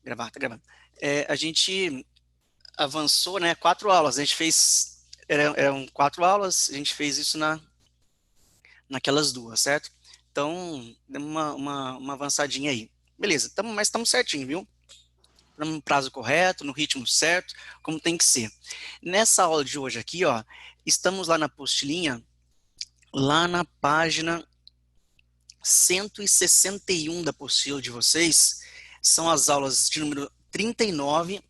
Gravar, tá gravando. A gente avançou, né? 4 aulas. A gente fez. Eram 4 aulas, a gente fez isso naquelas duas, certo? Então, demos uma avançadinha aí. Beleza, mas estamos certinho, viu? No prazo correto, no ritmo certo, como tem que ser. Nessa aula de hoje aqui, ó, estamos lá na apostilinha, lá na página 161 da apostila de vocês, são as aulas de número 39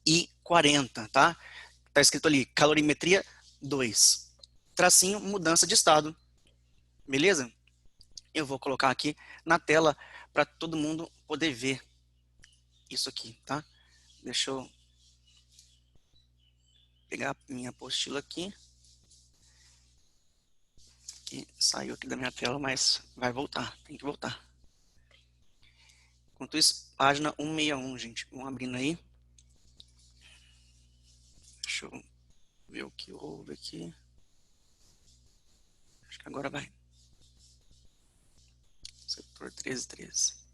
e 40, tá? Tá escrito ali, calorimetria 2. Tracinho, mudança de estado, beleza? Eu vou colocar aqui na tela para todo mundo poder ver isso aqui, tá? Deixa eu pegar minha apostila aqui, que saiu aqui da minha tela, mas vai voltar, tem que voltar. Enquanto isso, página 161, gente. Vamos abrindo aí. Deixa eu ver o que houve aqui. Acho que agora vai. Setor 1313.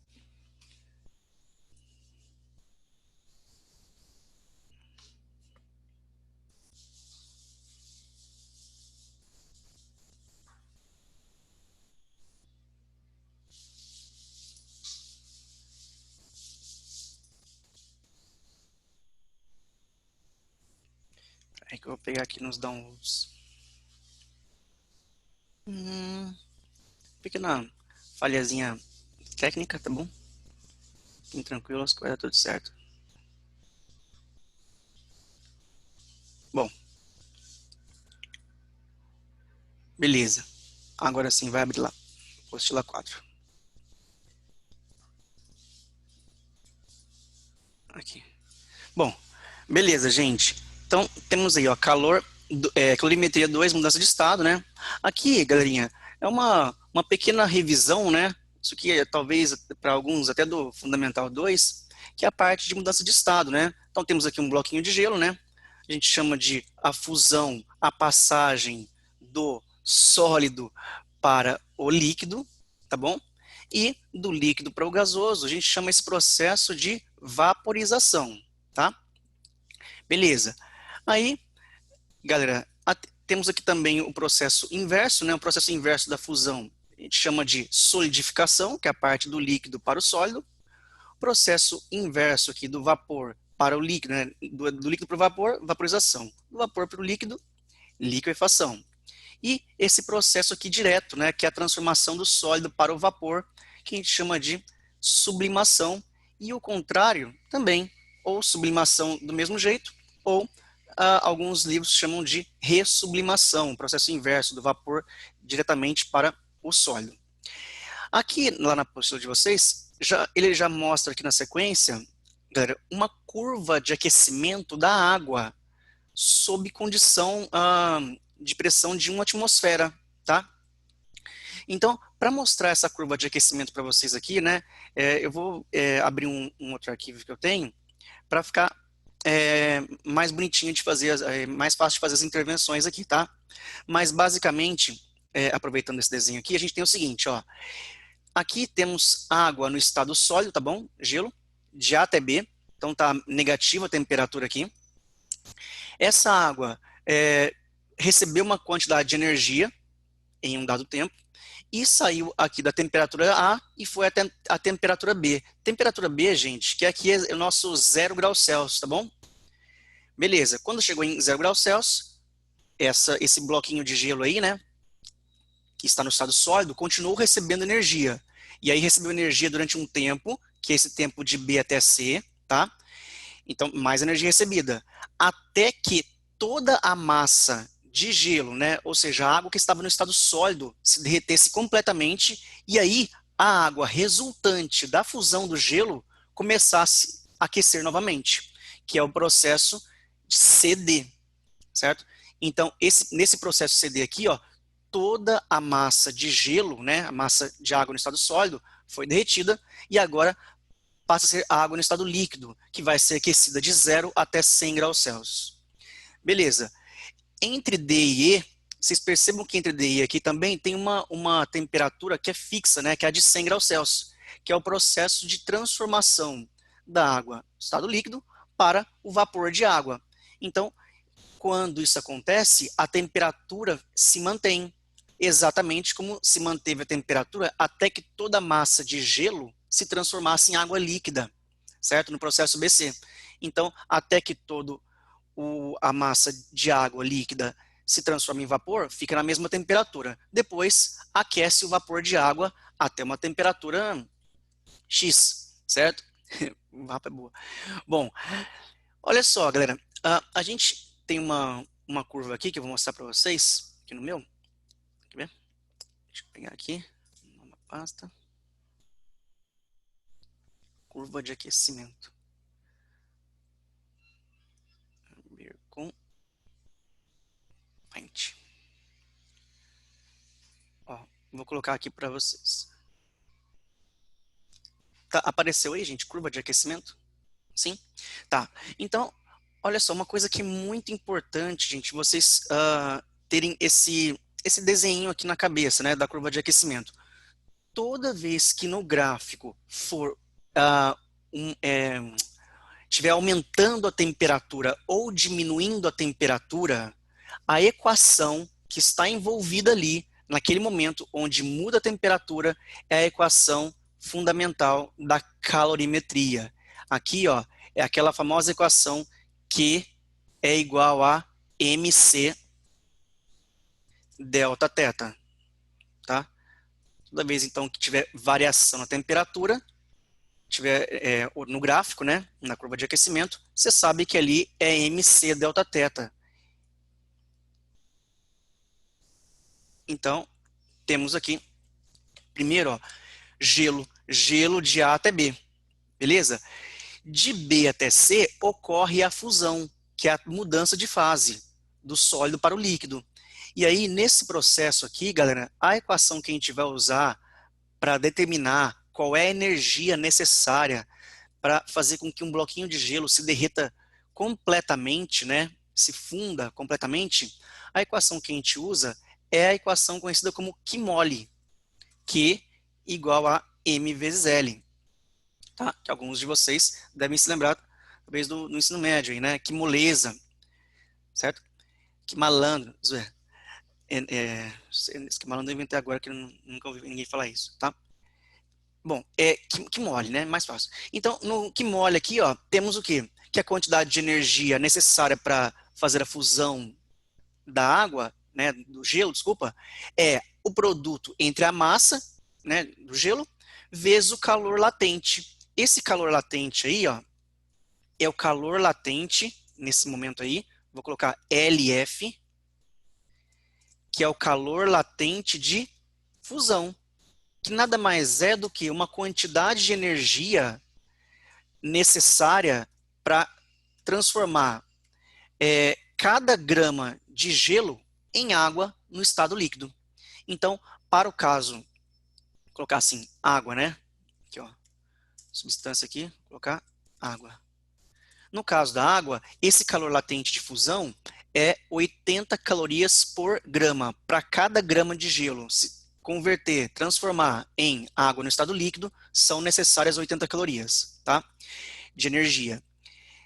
Aí que eu vou pegar aqui nos downloads. Pequena falhazinha técnica, tá bom? Fiquem tranquilos que vai dar tudo certo. Bom, beleza. Agora sim, vai abrir lá. Apostila 4. Aqui. Bom, beleza, gente. Então, temos aí, ó, calorimetria 2, mudança de estado, né? Aqui, galerinha, é uma pequena revisão, né? Isso aqui é talvez para alguns até do Fundamental 2, que é a parte de mudança de estado, né? Então, temos aqui um bloquinho de gelo, né? A gente chama de a fusão, a passagem do sólido para o líquido, tá bom? E do líquido para o gasoso, a gente chama esse processo de vaporização, tá? Beleza. Aí, galera, temos aqui também o processo inverso, né? O processo inverso da fusão, a gente chama de solidificação, que é a parte do líquido para o sólido. O processo inverso aqui do vapor para o líquido, né? Do líquido para o vapor, vaporização. Do vapor para o líquido, liquefação. E esse processo aqui direto, né? Que é a transformação do sólido para o vapor, que a gente chama de sublimação. E o contrário também, ou sublimação do mesmo jeito, ou alguns livros chamam de ressublimação, o processo inverso do vapor diretamente para o sólido. Aqui, lá na apostila de vocês, ele já mostra aqui na sequência, galera, uma curva de aquecimento da água sob condição de pressão de 1 atmosfera, tá? Então, para mostrar essa curva de aquecimento para vocês aqui, né, eu vou abrir um outro arquivo que eu tenho para ficar mais bonitinho de fazer, mais fácil de fazer as intervenções aqui, tá? Mas basicamente, aproveitando esse desenho aqui, a gente tem o seguinte, ó. Aqui temos água no estado sólido, tá bom? Gelo, de A até B, então tá negativa a temperatura aqui. Essa água recebeu uma quantidade de energia em um dado tempo e saiu aqui da temperatura A e foi até a temperatura B. Temperatura B, gente, que aqui é o nosso 0 graus Celsius, tá bom? Beleza, quando chegou em 0 graus Celsius, esse bloquinho de gelo aí, né, que está no estado sólido, continuou recebendo energia. E aí recebeu energia durante um tempo, que é esse tempo de B até C, tá? Então, mais energia recebida. Até que toda a massa de gelo, né, ou seja, a água que estava no estado sólido, se derretesse completamente, e aí a água resultante da fusão do gelo começasse a aquecer novamente, que é o processo CD, certo? Então, nesse processo CD aqui, ó, toda a massa de gelo, né, a massa de água no estado sólido, foi derretida, e agora passa a ser água no estado líquido, que vai ser aquecida de 0 até 100 graus Celsius. Beleza. Entre D e E, vocês percebam que entre D e E aqui também tem uma temperatura que é fixa, né, que é a de 100 graus Celsius, que é o processo de transformação da água, estado líquido, para o vapor de água. Então, quando isso acontece, a temperatura se mantém, exatamente como se manteve a temperatura até que toda a massa de gelo se transformasse em água líquida, certo? No processo BC. Então, até que toda a massa de água líquida se transforma em vapor, fica na mesma temperatura. Depois, aquece o vapor de água até uma temperatura X, certo? O mapa é boa. Bom, olha só, galera. A gente tem uma curva aqui que eu vou mostrar para vocês, aqui no meu. Quer ver? Deixa eu pegar aqui, uma pasta. Curva de aquecimento. Abrir com Paint. Ó, vou colocar aqui para vocês. Tá, apareceu aí, gente, curva de aquecimento? Sim? Tá. Então, olha só, uma coisa que é muito importante, gente, vocês terem esse desenho aqui na cabeça, né, da curva de aquecimento. Toda vez que no gráfico for ah, estiver aumentando a temperatura ou diminuindo a temperatura, a equação que está envolvida ali, naquele momento onde muda a temperatura, é a equação fundamental da calorimetria. Aqui, ó, é aquela famosa equação Q é igual a mc delta θ, tá? Toda vez, então, que tiver variação na temperatura, tiver no gráfico, né, na curva de aquecimento, você sabe que ali é mc delta θ. Então, temos aqui, primeiro, ó, gelo de A até B, beleza? De B até C ocorre a fusão, que é a mudança de fase do sólido para o líquido. E aí, nesse processo aqui, galera, a equação que a gente vai usar para determinar qual é a energia necessária para fazer com que um bloquinho de gelo se derreta completamente, né, se funda completamente, a equação que a gente usa é a equação conhecida como Q-mole, Q igual a M vezes L, tá? Que alguns de vocês devem se lembrar, talvez, do ensino médio, aí, né? Que moleza, certo? Que malandro, esse malandro eu inventei agora, que eu nunca ouvi ninguém falar isso, tá? Bom, que mole, né? Mais fácil. Então, no que mole aqui, ó, temos o quê? Que a quantidade de energia necessária para fazer a fusão da água, né, do gelo, desculpa, é o produto entre a massa, né, do gelo, vezes o calor latente. Esse calor latente aí, ó, é o calor latente, nesse momento aí, vou colocar LF, que é o calor latente de fusão, que nada mais é do que uma quantidade de energia necessária para transformar cada grama de gelo em água no estado líquido. Então, para o caso, vou colocar assim, água, né? Aqui, ó, substância aqui, colocar água. No caso da água, esse calor latente de fusão é 80 calorias por grama. Para cada grama de gelo se converter, transformar em água no estado líquido, são necessárias 80 calorias, tá? De energia.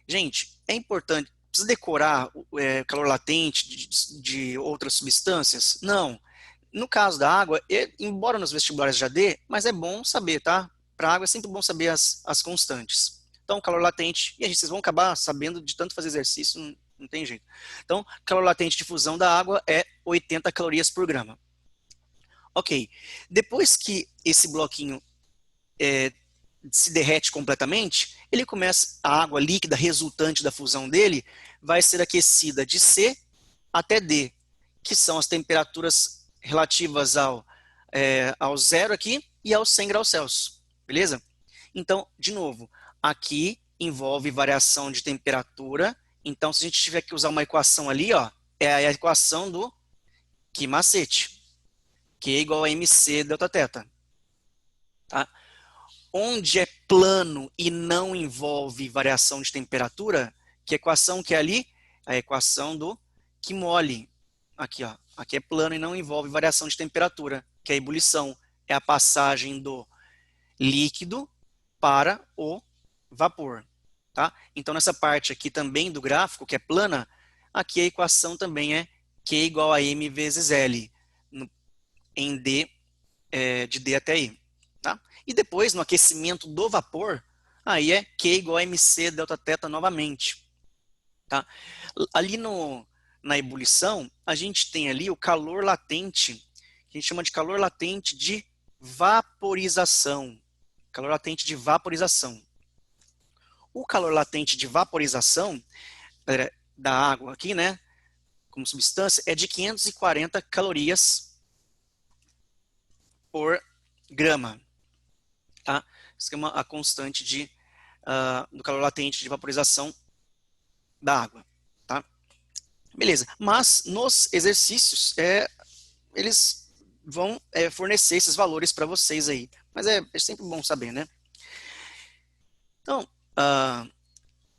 Gente, é importante, precisa decorar o calor latente de outras substâncias? Não. No caso da água, embora nos vestibulares já dê, mas é bom saber, tá? Para a água é sempre bom saber as constantes. Então, calor latente, e vocês vão acabar sabendo de tanto fazer exercício, não tem jeito. Então, calor latente de fusão da água é 80 calorias por grama. Ok, depois que esse bloquinho se derrete completamente, ele começa, a água líquida resultante da fusão dele vai ser aquecida de C até D, que são as temperaturas relativas ao zero aqui e aos 100 graus Celsius, beleza? Então, de novo, aqui envolve variação de temperatura, então se a gente tiver que usar uma equação ali, ó, é a equação do que macete, que é igual a mc delta θ, tá? Onde é plano e não envolve variação de temperatura, que equação que é ali? A equação do que mole. Aqui, ó. Aqui é plano e não envolve variação de temperatura, que é a ebulição. É a passagem do líquido para o vapor, tá? Então, nessa parte aqui também do gráfico, que é plana, aqui a equação também é Q igual a M vezes L, em D, de D até I, tá? E depois, no aquecimento do vapor, aí é Q igual a MC delta θ novamente, tá? Ali na ebulição, a gente tem ali o calor latente, que a gente chama de calor latente de vaporização. Calor latente de vaporização. O calor latente de vaporização da água aqui, né, como substância, é de 540 calorias por grama, tá? Isso é a constante do calor latente de vaporização da água, tá? Beleza, mas nos exercícios, eles vão fornecer esses valores para vocês aí, mas é sempre bom saber, né? Então,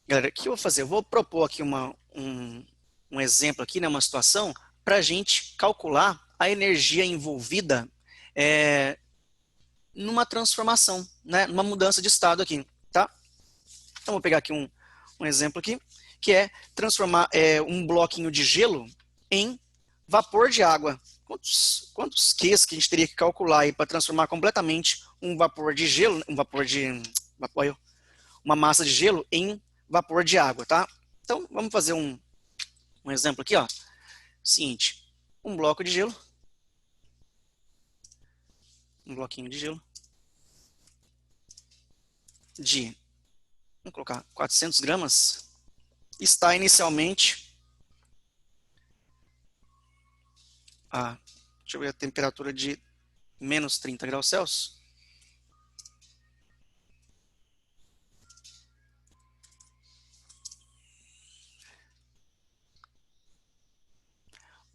galera, o que eu vou fazer? Eu vou propor aqui um exemplo aqui, né, uma situação, para a gente calcular a energia envolvida numa transformação, né, numa mudança de estado aqui, tá? Então, vou pegar aqui um exemplo aqui, que é transformar um bloquinho de gelo em vapor de água. Quantos Qs que a gente teria que calcular aí para transformar completamente um vapor de gelo, uma massa de gelo em vapor de água, tá? Então, vamos fazer um exemplo aqui, ó. Seguinte, um bloco de gelo, um bloquinho de gelo vamos colocar 400 gramas, está inicialmente deixa eu ver a temperatura de menos 30 graus Celsius.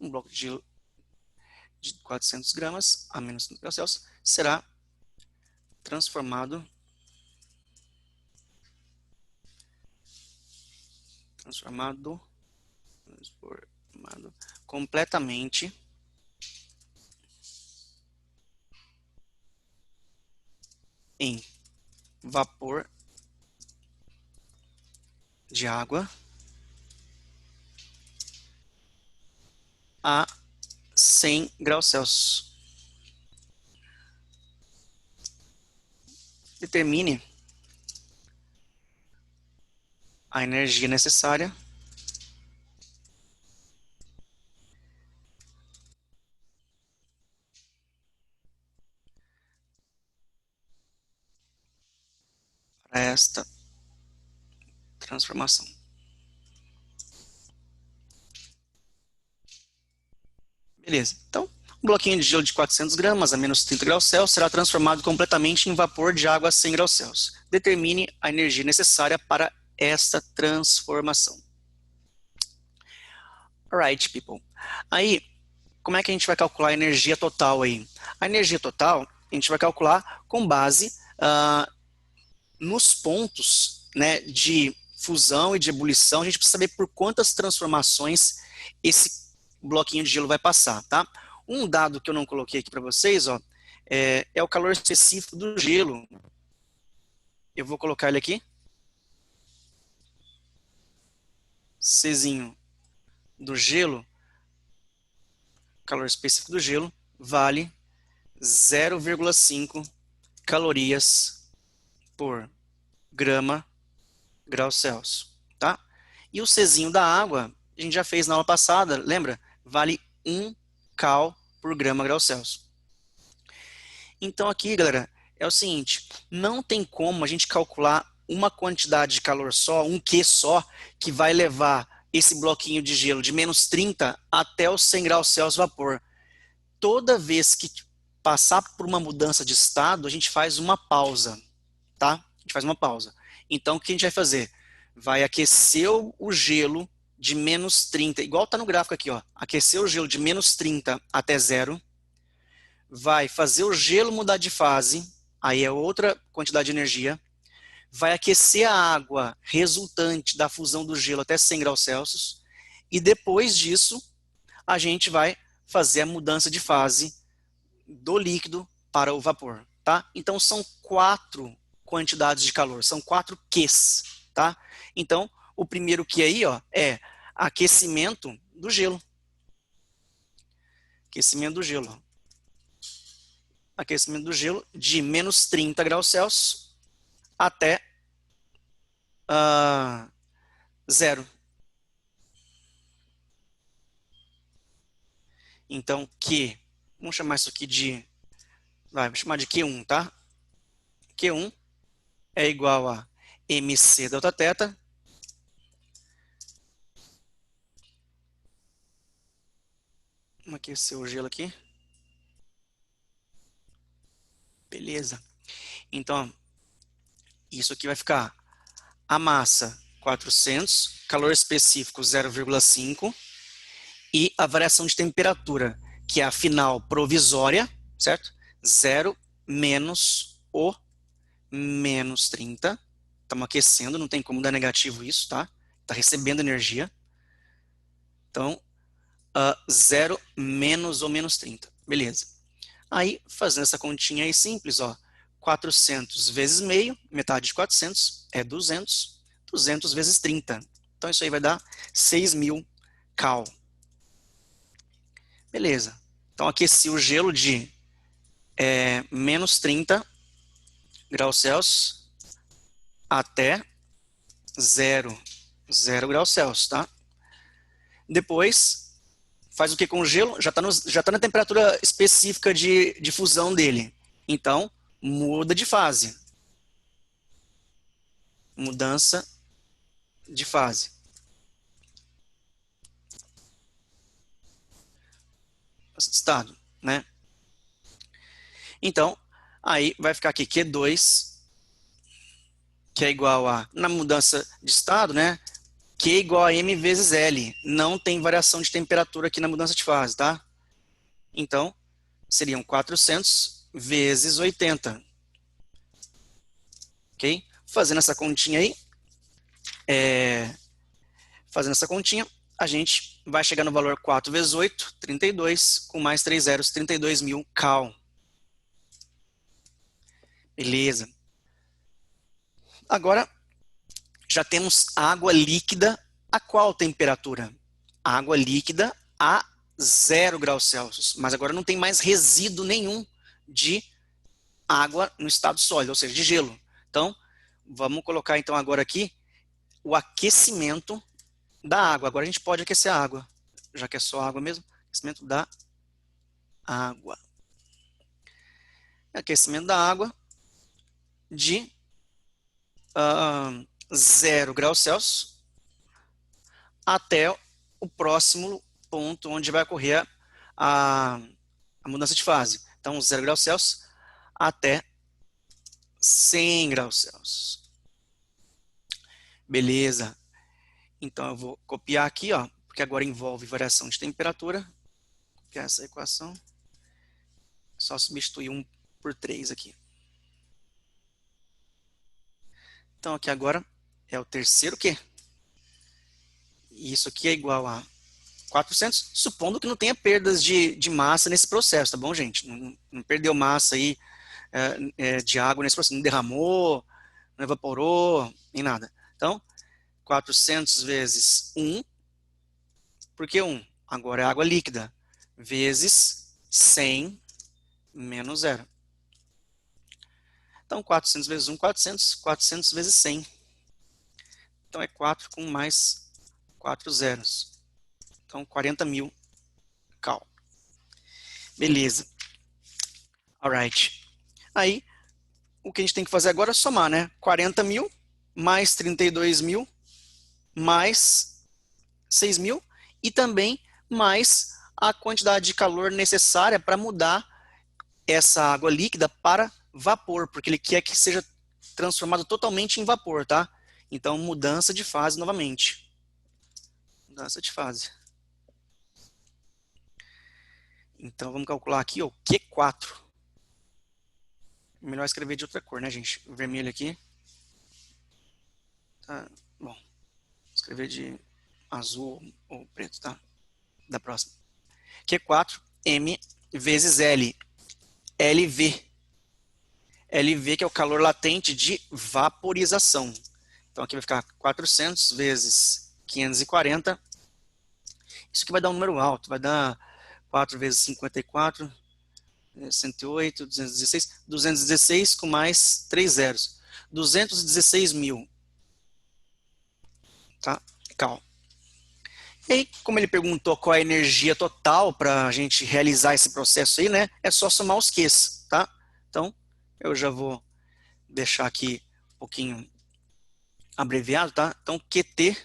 Um bloco de gelo de 400 gramas a menos 30 graus Celsius será transformado completamente em vapor de água a 100 graus Celsius. Determine a energia necessária para esta transformação. Beleza. Então, um bloquinho de gelo de 400 gramas a menos 30 graus Celsius será transformado completamente em vapor de água a 100 graus Celsius. Determine a energia necessária para esta transformação. Alright, people. Aí, como é que a gente vai calcular a energia total aí? A energia total, a gente vai calcular com base nos pontos, né, de fusão e de ebulição. A gente precisa saber por quantas transformações esse bloquinho de gelo vai passar, tá? Um dado que eu não coloquei aqui para vocês, ó, é o calor específico do gelo. Eu vou colocar ele aqui. Czinho do gelo, calor específico do gelo, vale 0,5 calorias por grau Celsius, tá? E o Czinho da água, a gente já fez na aula passada, lembra? Vale 1 cal por grau Celsius. Então aqui, galera, é o seguinte, não tem como a gente calcular uma quantidade de calor só, um Q só, que vai levar esse bloquinho de gelo de menos 30 até os 100 graus Celsius vapor. Toda vez que passar por uma mudança de estado, a gente faz uma pausa, tá? A gente faz uma pausa. Então, o que a gente vai fazer? Vai aquecer o gelo de menos 30, igual está no gráfico aqui, ó. Aquecer o gelo de menos 30 até zero. Vai fazer o gelo mudar de fase, aí é outra quantidade de energia. Vai aquecer a água resultante da fusão do gelo até 100 graus Celsius. E depois disso, a gente vai fazer a mudança de fase do líquido para o vapor, tá? Então, são 4 quantidades de calor, são 4 Qs, tá? Então, o primeiro Q aí, ó, é aquecimento do gelo. Aquecimento do gelo. Aquecimento do gelo de menos 30 graus Celsius até 0. Então, Q, vamos chamar isso aqui de, vamos chamar de Q1, tá? Q1 é igual a mc delta θ Vamos aquecer o gelo aqui. Beleza. Então, isso aqui vai ficar a massa 400, calor específico 0,5 e a variação de temperatura, que é a final provisória, certo? 0 menos o menos 30. Estamos aquecendo, não tem como dar negativo isso, tá? Está recebendo energia. Então, 0 menos o menos 30. Beleza. Aí, fazendo essa continha aí simples, ó, 400 vezes meio, metade de 400 é 200, 200 vezes 30. Então, isso aí vai dar 6.000 cal. Beleza. Então, aqueci o gelo de menos 30 graus Celsius até 0 graus Celsius, tá? Depois, faz o que com o gelo? Já tá na temperatura específica de fusão dele. Então, muda de fase. Mudança de fase. Estado, né? Então, aí vai ficar aqui Q2, que é igual a, na mudança de estado, né? Q igual a M vezes L. Não tem variação de temperatura aqui na mudança de fase, tá? Então, seriam 400 vezes 80. Ok? Fazendo essa continha aí, a gente vai chegar no valor 4 vezes 8, 32, com mais 3 zeros, 32.000 cal. Beleza. Agora, já temos água líquida a qual temperatura? Água líquida a 0 graus Celsius. Mas agora não tem mais resíduo nenhum de água no estado sólido, ou seja, de gelo. Então, vamos colocar então agora aqui o aquecimento da água. Agora a gente pode aquecer a água, já que é só água mesmo. Aquecimento da água. Aquecimento da água de 0 graus Celsius até o próximo ponto onde vai ocorrer a mudança de fase. Então, 0 graus Celsius até 100 graus Celsius. Beleza. Então, eu vou copiar aqui, ó, porque agora envolve variação de temperatura. Copiar essa equação. Só substituir 1 por 3 aqui. Então, aqui agora é o terceiro Q. E isso aqui é igual a 400, supondo que não tenha perdas de massa nesse processo, tá bom, gente? Não perdeu massa aí de água nesse processo, não derramou, não evaporou, nem nada. Então, 400 vezes 1, por que 1? Agora é água líquida, vezes 100 menos 0. Então, 400 vezes 1, 400, 400 vezes 100. Então, é 4 com mais 4 zeros. Então, 40.000 cal. Beleza. Alright. Aí, o que a gente tem que fazer agora é somar, né? 40.000 mais 32.000 mais 6.000 e também mais a quantidade de calor necessária para mudar essa água líquida para vapor, porque ele quer que seja transformado totalmente em vapor, tá? Então, mudança de fase novamente. Mudança de fase. Então, vamos calcular aqui o Q4. Melhor escrever de outra cor, né, gente? O vermelho aqui. Tá, bom. Vou escrever de azul ou preto, tá? Da próxima. Q4, M vezes L. LV. LV, que é o calor latente de vaporização. Então aqui vai ficar 400 vezes 540. Isso aqui vai dar um número alto, vai dar 4 vezes 54, 108, 216 com mais 3 zeros. 216 mil, tá? Cal. E aí, como ele perguntou qual é a energia total para a gente realizar esse processo aí, né? É só somar os Qs, tá? Então, eu já vou deixar aqui um pouquinho abreviado, tá? Então, QT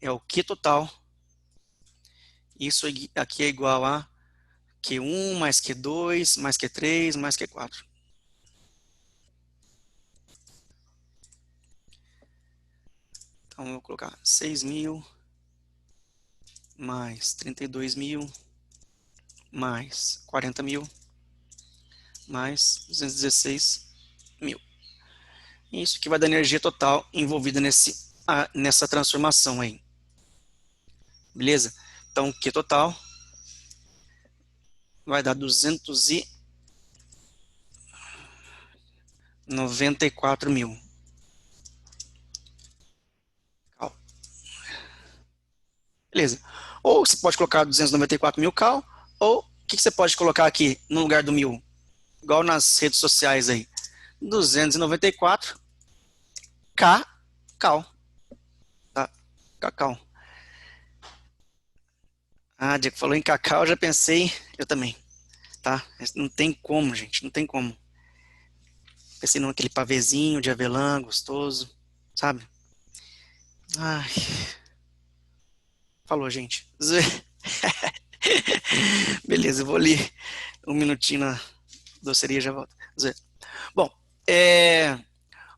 é o Q total. Isso aqui é igual a Q1 mais Q2 mais Q3 mais Q4. Então, eu vou colocar 6.000 mais 32.000 mais 40.000 mais 216.000. Isso que vai dar energia total envolvida nessa transformação aí. Beleza? Então, Q total vai dar 294.000. Beleza. Ou você pode colocar 294.000 cal, ou o que você pode colocar aqui no lugar do 1.000? Igual nas redes sociais aí. 294 K cal. Tá? Cacau. Ah, Diego falou em cacau, eu já pensei, eu também, tá? Não tem como, gente, não tem como. Pensei naquele pavezinho de avelã gostoso, sabe? Ai, falou, gente. Beleza, eu vou ali um minutinho na doceria e já volto. Bom,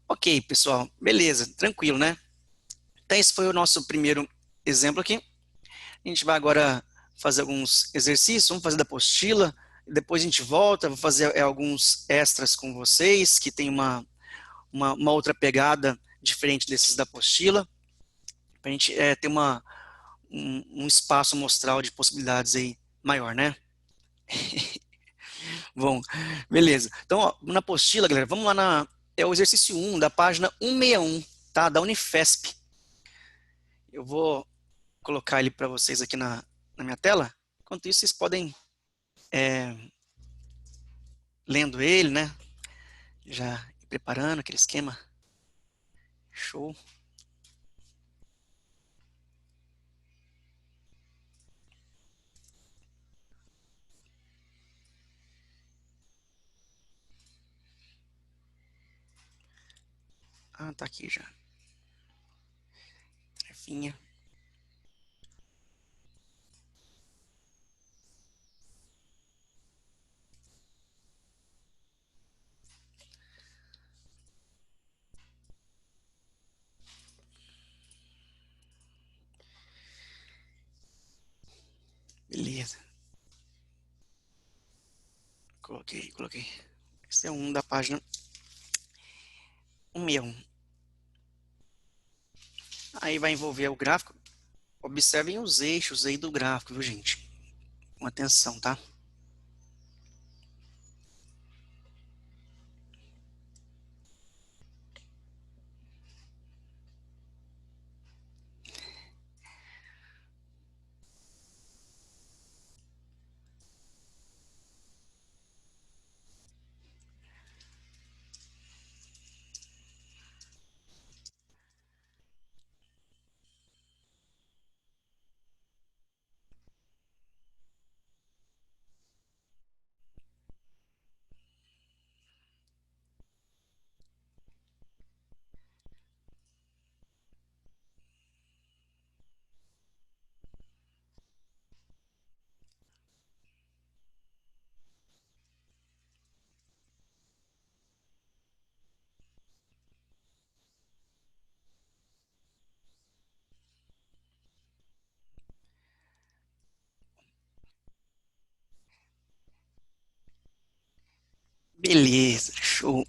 ok, pessoal, beleza, tranquilo, né? Então, esse foi o nosso primeiro exemplo aqui. A gente vai agora fazer alguns exercícios, vamos fazer da apostila, depois a gente volta, vou fazer alguns extras com vocês, que tem uma outra pegada diferente desses da apostila, para a gente ter um espaço amostral de possibilidades aí maior, né? Bom, beleza. Então, ó, na apostila, galera, vamos lá é o exercício 1 da página 161, tá? Da Unifesp. Eu vou colocar ele para vocês aqui na minha tela. Enquanto isso, vocês podem lendo ele, né? Já ir preparando aquele esquema. Show. Ah, tá aqui já. Tarefinha. Beleza. Coloquei. Esse é um da página 161. Aí vai envolver o gráfico. Observem os eixos aí do gráfico, viu, gente? Com atenção, tá? Beleza, show.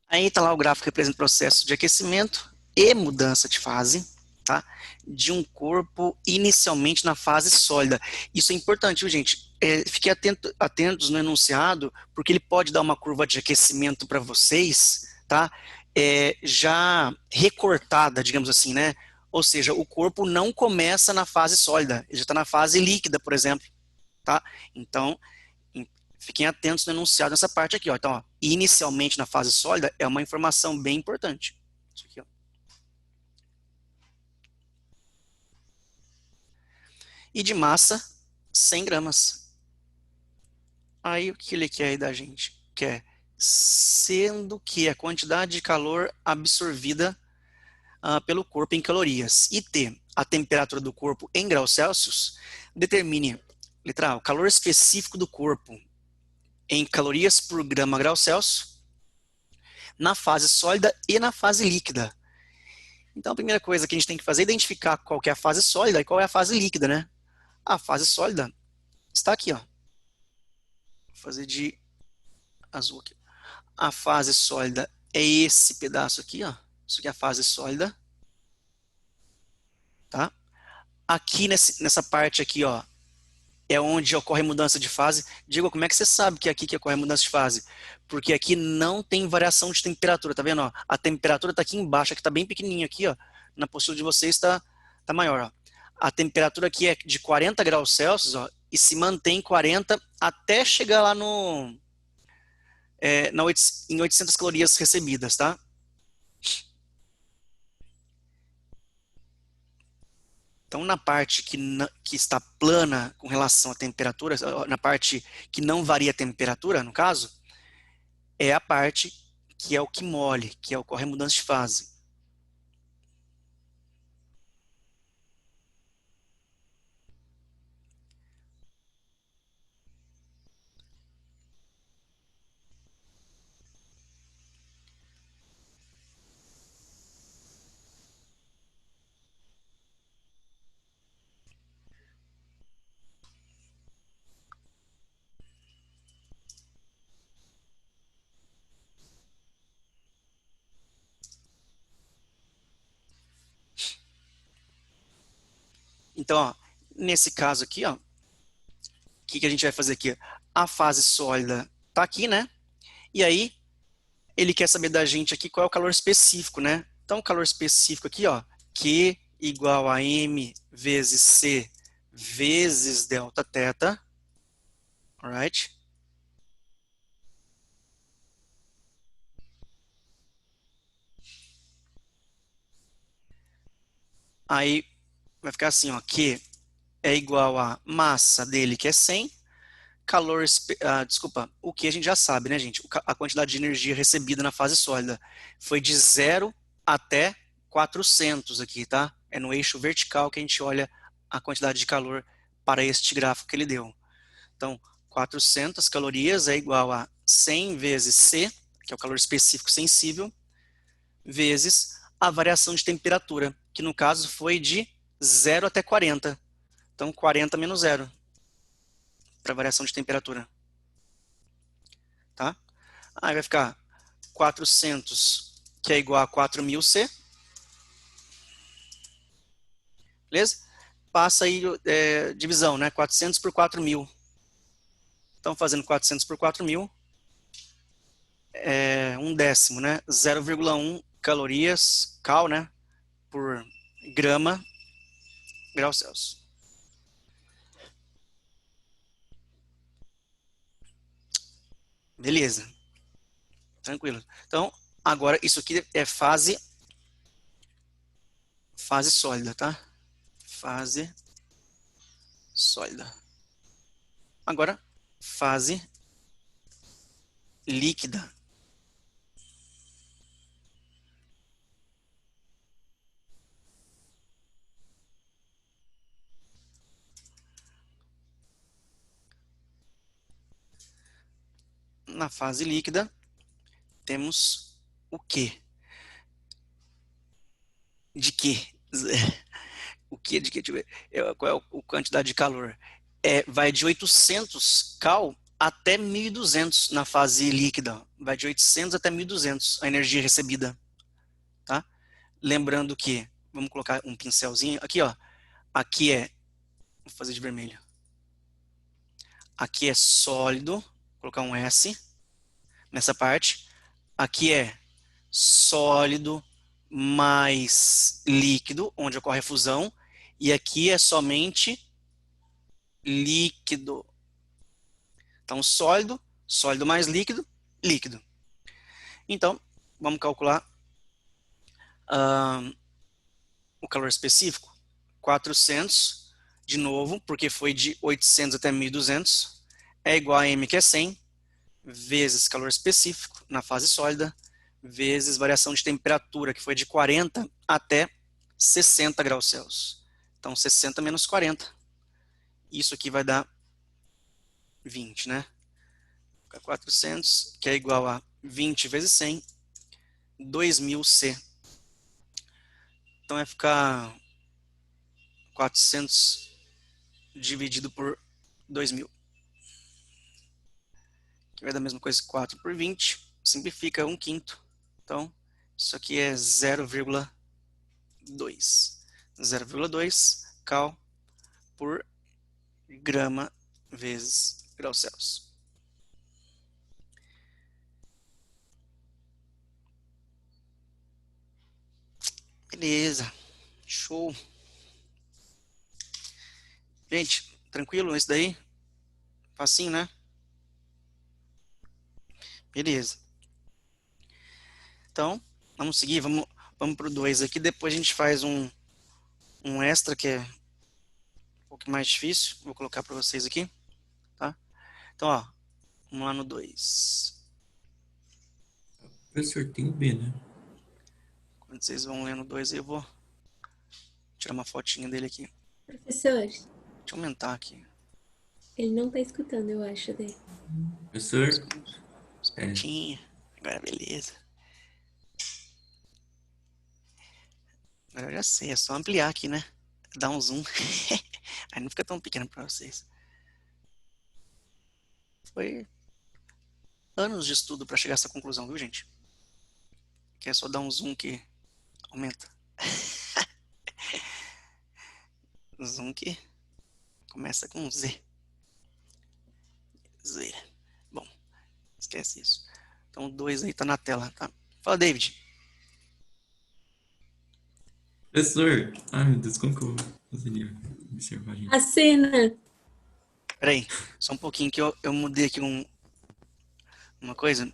Aí tá lá o gráfico que representa o processo de aquecimento e mudança de fase, tá? De um corpo inicialmente na fase sólida. Isso é importante, viu, gente? Fiquem atentos no enunciado, porque ele pode dar uma curva de aquecimento para vocês, tá? Já recortada, digamos assim, né? Ou seja, o corpo não começa na fase sólida, ele já está na fase líquida, por exemplo, tá? Então, fiquem atentos no enunciado nessa parte aqui, ó. Então, ó, inicialmente na fase sólida é uma informação bem importante. Isso aqui, ó. E de massa, 100 gramas. Aí o que ele quer aí da gente? Quer sendo que a quantidade de calor absorvida pelo corpo em calorias e T, a temperatura do corpo em graus Celsius, determine, letra A, o calor específico do corpo em calorias por grama grau Celsius na fase sólida e na fase líquida. Então a primeira coisa que a gente tem que fazer é identificar qual que é a fase sólida e qual é a fase líquida, né? A fase sólida está aqui, ó. Vou fazer de azul aqui. A fase sólida é esse pedaço aqui, ó. Isso aqui é a fase sólida, tá? Aqui nessa parte aqui, ó, é onde ocorre mudança de fase. Diego, como é que você sabe que é aqui que ocorre mudança de fase? Porque aqui não tem variação de temperatura, tá vendo? Ó? A temperatura está aqui embaixo, aqui está bem pequenininho aqui, ó. Na postura de vocês tá maior, ó. A temperatura aqui é de 40 graus Celsius, ó, e se mantém 40 até chegar lá em 800 calorias recebidas, tá? Então, na parte que está plana com relação à temperatura, na parte que não varia a temperatura, no caso, é a parte que é o que mole, que ocorre a mudança de fase. Então, ó, nesse caso aqui, ó, o que a gente vai fazer aqui? A fase sólida está aqui, né? E aí, ele quer saber da gente aqui qual é o calor específico, né? Então, o calor específico aqui, ó, Q igual a M vezes C vezes delta teta, alright? Aí, vai ficar assim, ó, Q é igual a massa dele, que é 100, desculpa, o que a gente já sabe, né, gente? A quantidade de energia recebida na fase sólida foi de 0 até 400 aqui, tá? É no eixo vertical que a gente olha a quantidade de calor para este gráfico que ele deu. Então, 400 calorias é igual a 100 vezes C, que é o calor específico sensível, vezes a variação de temperatura, que no caso foi de 0 até 40. Então, 40 menos 0 para variação de temperatura. Tá? Aí vai ficar 400, que é igual a 4.000 C. Beleza? Passa aí divisão, né? 400 por 4.000. Então, fazendo 400 por 4.000, é um décimo, né? 0,1 calorias, né? Por grama, grau Celsius. Beleza. Tranquilo. Então, agora isso aqui é fase sólida, tá? Fase sólida. Agora, fase líquida. Na fase líquida, temos o quê? De quê? O que de quê? Deixa eu ver. Qual é a quantidade de calor? Vai de 800 cal até 1.200 na fase líquida. Vai de 800 até 1.200 a energia recebida. Tá? Lembrando que vamos colocar um pincelzinho. Aqui, ó. Aqui é, vou fazer de vermelho. Aqui é sólido, vou colocar um S nessa parte. Aqui é sólido mais líquido, onde ocorre a fusão. E aqui é somente líquido. Então, sólido, sólido mais líquido, líquido. Então, vamos calcular o calor específico. 400, de novo, porque foi de 800 até 1200, é igual a M, que é 100, vezes calor específico na fase sólida, vezes variação de temperatura, que foi de 40 até 60 graus Celsius. Então, 60 menos 40. Isso aqui vai dar 20, né? 400, que é igual a 20 vezes 100, 2000 C. Então, vai ficar 400 dividido por 2000. Que vai dar a mesma coisa, 4 por 20. Simplifica 1/5. Então, isso aqui é 0,2. 0,2 cal por grama vezes graus Celsius. Beleza. Show. Gente, tranquilo isso daí? Facinho, né? Beleza. Então, vamos seguir, vamos para o 2 aqui, depois a gente faz um extra que é um pouco mais difícil, vou colocar para vocês aqui, tá? Então, ó, vamos lá no 2. Professor, tem o B, né? Quando vocês vão lendo o 2, eu vou tirar uma fotinha dele aqui. Professor, Deixa eu aumentar aqui. ele não tá escutando, eu acho, dele. Professor, Espertinha. Agora, beleza. Agora eu já sei, é só ampliar aqui, né? Dar um zoom. Aí não fica tão pequeno para vocês. Foi anos de estudo para chegar a essa conclusão, viu, gente? Que é só dar um zoom que aumenta. Zoom que começa com Z. Z. Bom, esquece isso. Então o 2 aí tá na tela, tá? Fala, David. professor. Ai, meu Deus, como que eu conseguiria observar, gente? A cena! Peraí, só um pouquinho que eu mudei aqui uma coisa.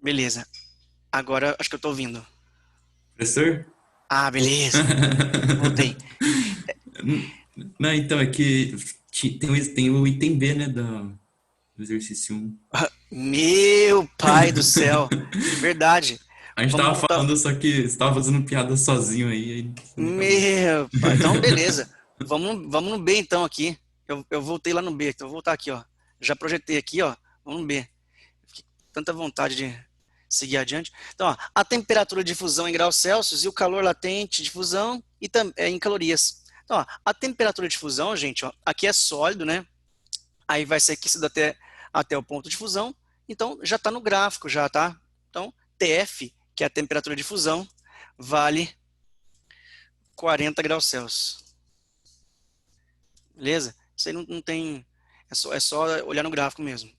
Beleza. Agora acho que eu tô ouvindo. Professor? Ah, beleza. Voltei. Não, então, é que tem o item B, né, do exercício 1. Meu pai do céu. Verdade. A gente Vamos tava voltar. falando, só que você tava fazendo piada sozinho aí me acabou. Meu pai. Então, beleza. Vamos no B então aqui. Eu voltei lá no B, então eu vou voltar aqui, ó. Já projetei aqui, ó. Vamos no B. Fiquei com tanta vontade de seguir adiante. Então, ó, a temperatura de fusão em graus Celsius e o calor latente de fusão e em calorias. Então, ó, a temperatura de fusão, gente, ó, aqui é sólido, né? Aí vai ser aquecido até o ponto de fusão. Então, já está no gráfico, já, tá? Então, TF, que é a temperatura de fusão, vale 40 graus Celsius. Beleza? Isso aí não tem... É só olhar no gráfico mesmo.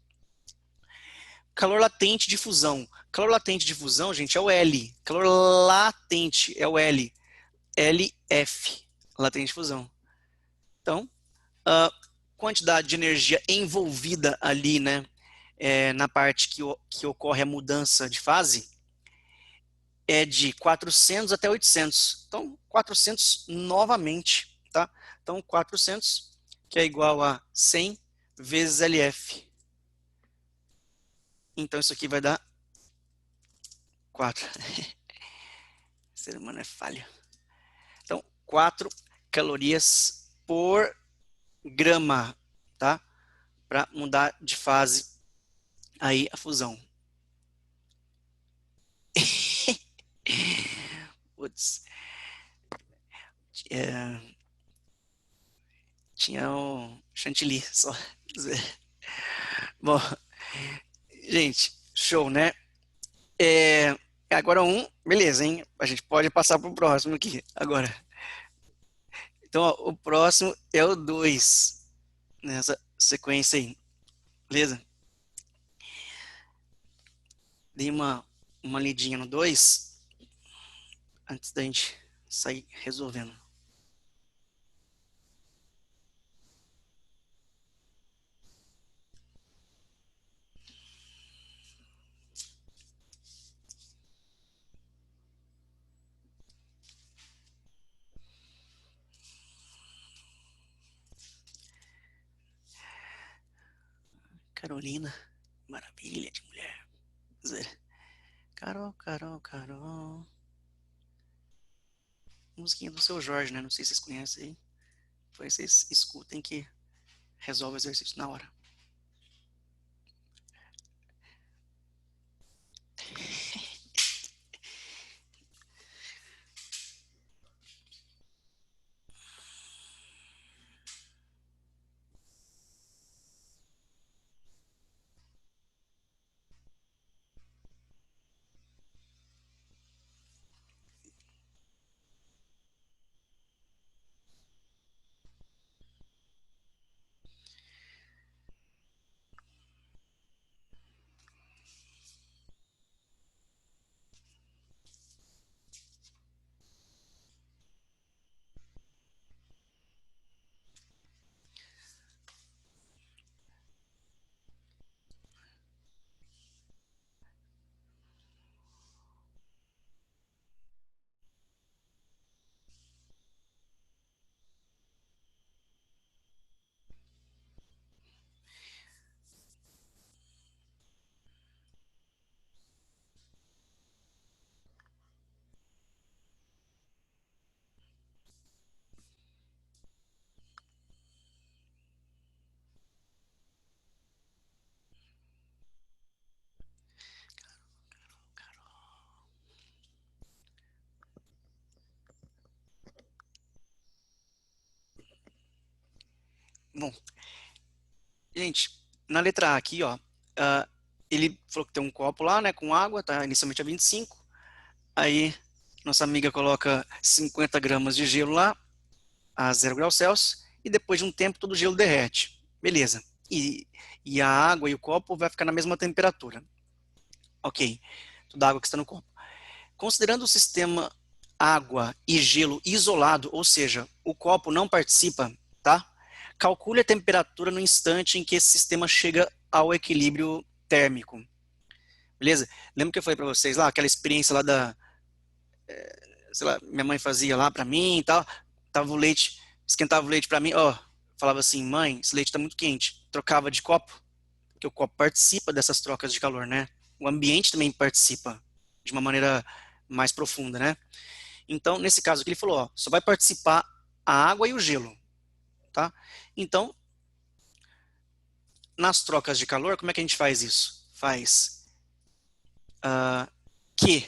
Calor latente de fusão. Calor latente de fusão, gente, é o L. Calor latente é o L. LF, latente de fusão. Então, a quantidade de energia envolvida ali, né, na parte que ocorre a mudança de fase, é de 400 até 800. Então, 400 novamente, tá? Então, 400, que é igual a 100 vezes LF. Então, isso aqui vai dar 4. O ser humano é falho. Então, 4 calorias por grama, tá? Para mudar de fase aí a fusão. Putz. Tinha o chantilly só. Bom, Gente, show, né? Agora beleza, hein? A gente pode passar pro próximo aqui, agora. Então, ó, o próximo é o 2, nessa sequência aí, beleza? Dei uma lidinha no 2 antes da gente sair resolvendo. Carolina, maravilha de mulher. Carol, Carol, Carol. Musiquinha do Seu Jorge, né? Não sei se vocês conhecem aí. Depois vocês escutem que resolve o exercício na hora. Bom, gente, na letra A aqui, ó, ah, ele falou que tem um copo lá, né, com água, tá inicialmente a 25. Aí, nossa amiga coloca 50 gramas de gelo lá, a 0 graus Celsius, e depois de um tempo todo o gelo derrete. Beleza. E a água e o copo vai ficar na mesma temperatura. Ok. Toda a água que está no copo. Considerando o sistema água e gelo isolado, ou seja, o copo não participa, tá? Calcule a temperatura no instante em que esse sistema chega ao equilíbrio térmico. Beleza? Lembra que eu falei para vocês lá, aquela experiência lá sei lá, minha mãe fazia lá para mim e tal, tava o leite, esquentava o leite para mim, ó, falava assim, mãe, esse leite está muito quente, trocava de copo, porque o copo participa dessas trocas de calor, né? O ambiente também participa de uma maneira mais profunda, né? Então, nesse caso aqui, ele falou, ó, só vai participar a água e o gelo, tá? Então, nas trocas de calor, como é que a gente faz isso? Faz Q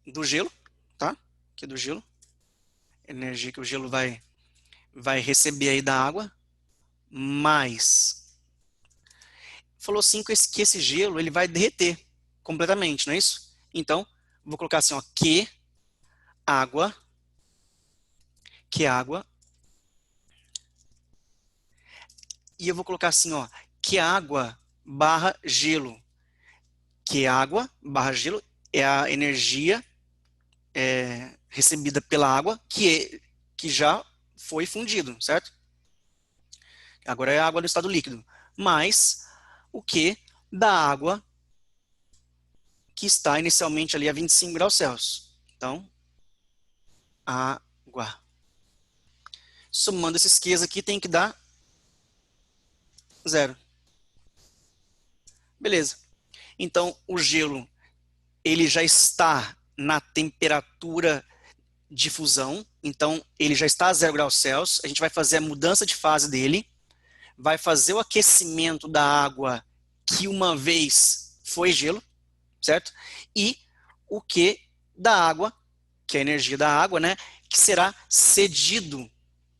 do gelo, tá? Q do gelo, energia que o gelo vai receber aí da água, mais, falou sim que esse gelo ele vai derreter completamente, não é isso? Então, vou colocar assim, ó, água, que água, e eu vou colocar assim, ó, que água barra gelo, que água barra gelo é a energia recebida pela água que já foi fundido, certo? Agora é a água no estado líquido, mais o que da água que está inicialmente ali a 25 graus Celsius. Então, água. Somando esses Qs aqui tem que dar 0. Beleza. Então, o gelo ele já está na temperatura de fusão, então ele já está a 0 graus Celsius, a gente vai fazer a mudança de fase dele, vai fazer o aquecimento da água que uma vez foi gelo, certo? E o que da água, que é a energia da água, né, que será cedido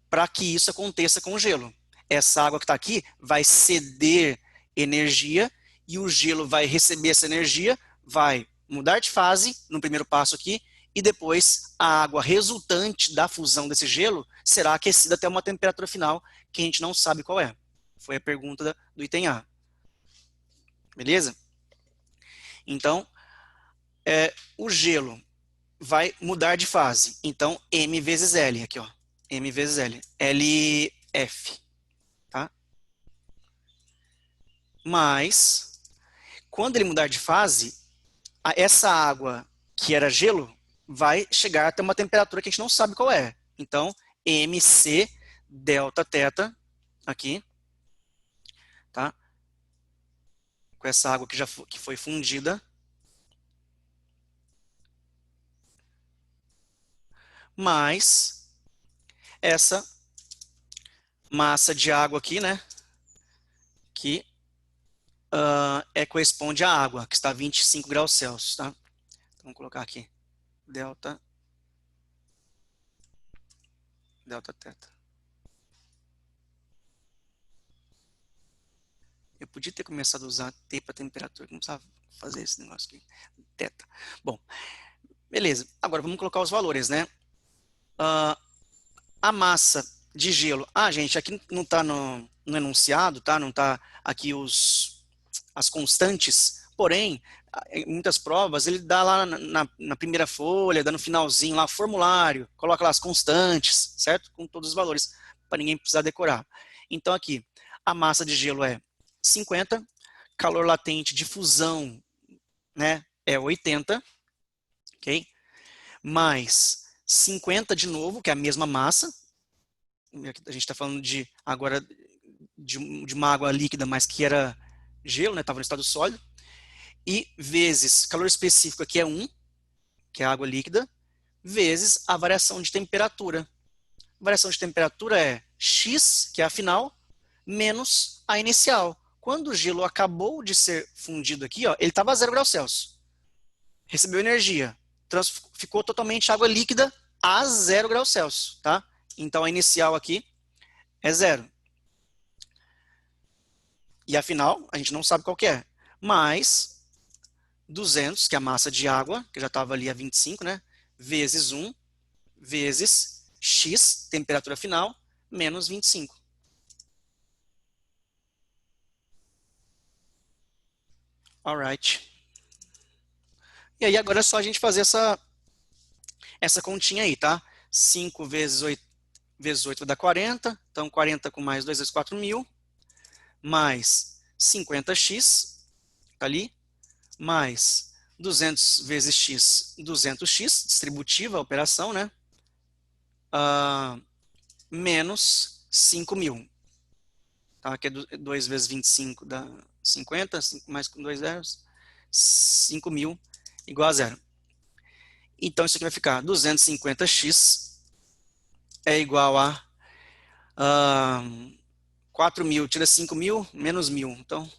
para que isso aconteça com o gelo. Essa água que está aqui vai ceder energia, e o gelo vai receber essa energia, vai mudar de fase no primeiro passo aqui, e depois a água resultante da fusão desse gelo será aquecida até uma temperatura final que a gente não sabe qual é. Foi a pergunta do item A. Beleza? Então, o gelo vai mudar de fase. Então, M vezes L, aqui, ó. M vezes L. LF. Tá? Mas, quando ele mudar de fase, essa água que era gelo vai chegar até uma temperatura que a gente não sabe qual é. Então, MC delta teta, aqui, tá? Com essa água que foi fundida, mais essa massa de água aqui, né? Que corresponde à água, que está a 25 graus Celsius, tá? Então, vamos colocar aqui, delta teta. Eu podia ter começado a usar T para temperatura, não precisava fazer esse negócio aqui, teta. Bom, beleza. Agora vamos colocar os valores, né? A massa de gelo. Gente, aqui não está no enunciado, tá? Não está aqui as constantes, porém, em muitas provas, ele dá lá na primeira folha, dá no finalzinho lá, formulário, coloca lá as constantes, certo? Com todos os valores, para ninguém precisar decorar. Então aqui, a massa de gelo é 50, calor latente de fusão, né, é 80, ok? Mais 50 de novo, que é a mesma massa, a gente está falando agora de uma água líquida, mas que era gelo, né, estava no estado sólido, e vezes calor específico aqui é 1, que é a água líquida, vezes a variação de temperatura. A variação de temperatura é X, que é a final, menos a inicial. Quando o gelo acabou de ser fundido aqui, ó, ele estava a 0 graus Celsius. Recebeu energia. Ficou totalmente água líquida a 0 graus Celsius, tá? Então a inicial aqui é 0. E a final, a gente não sabe qual que é. Mais 200, que é a massa de água, que já estava ali a 25, né? Vezes 1, vezes X, temperatura final, menos 25. Alright. E aí agora é só a gente fazer essa continha aí, tá? 5 vezes 8 vai dar 40. Então 40 com mais 2 vezes 4.000. Mais 50x, tá ali. Mais 200 vezes x, 200x, distributiva a operação, né? Menos 5.000. Tá? Que é 2 vezes 25 dá 50, 5 mais com 2 zeros, 5.000 igual a 0. Então isso aqui vai ficar 250x é igual a 4.000, tira 5.000, menos 1.000. Então,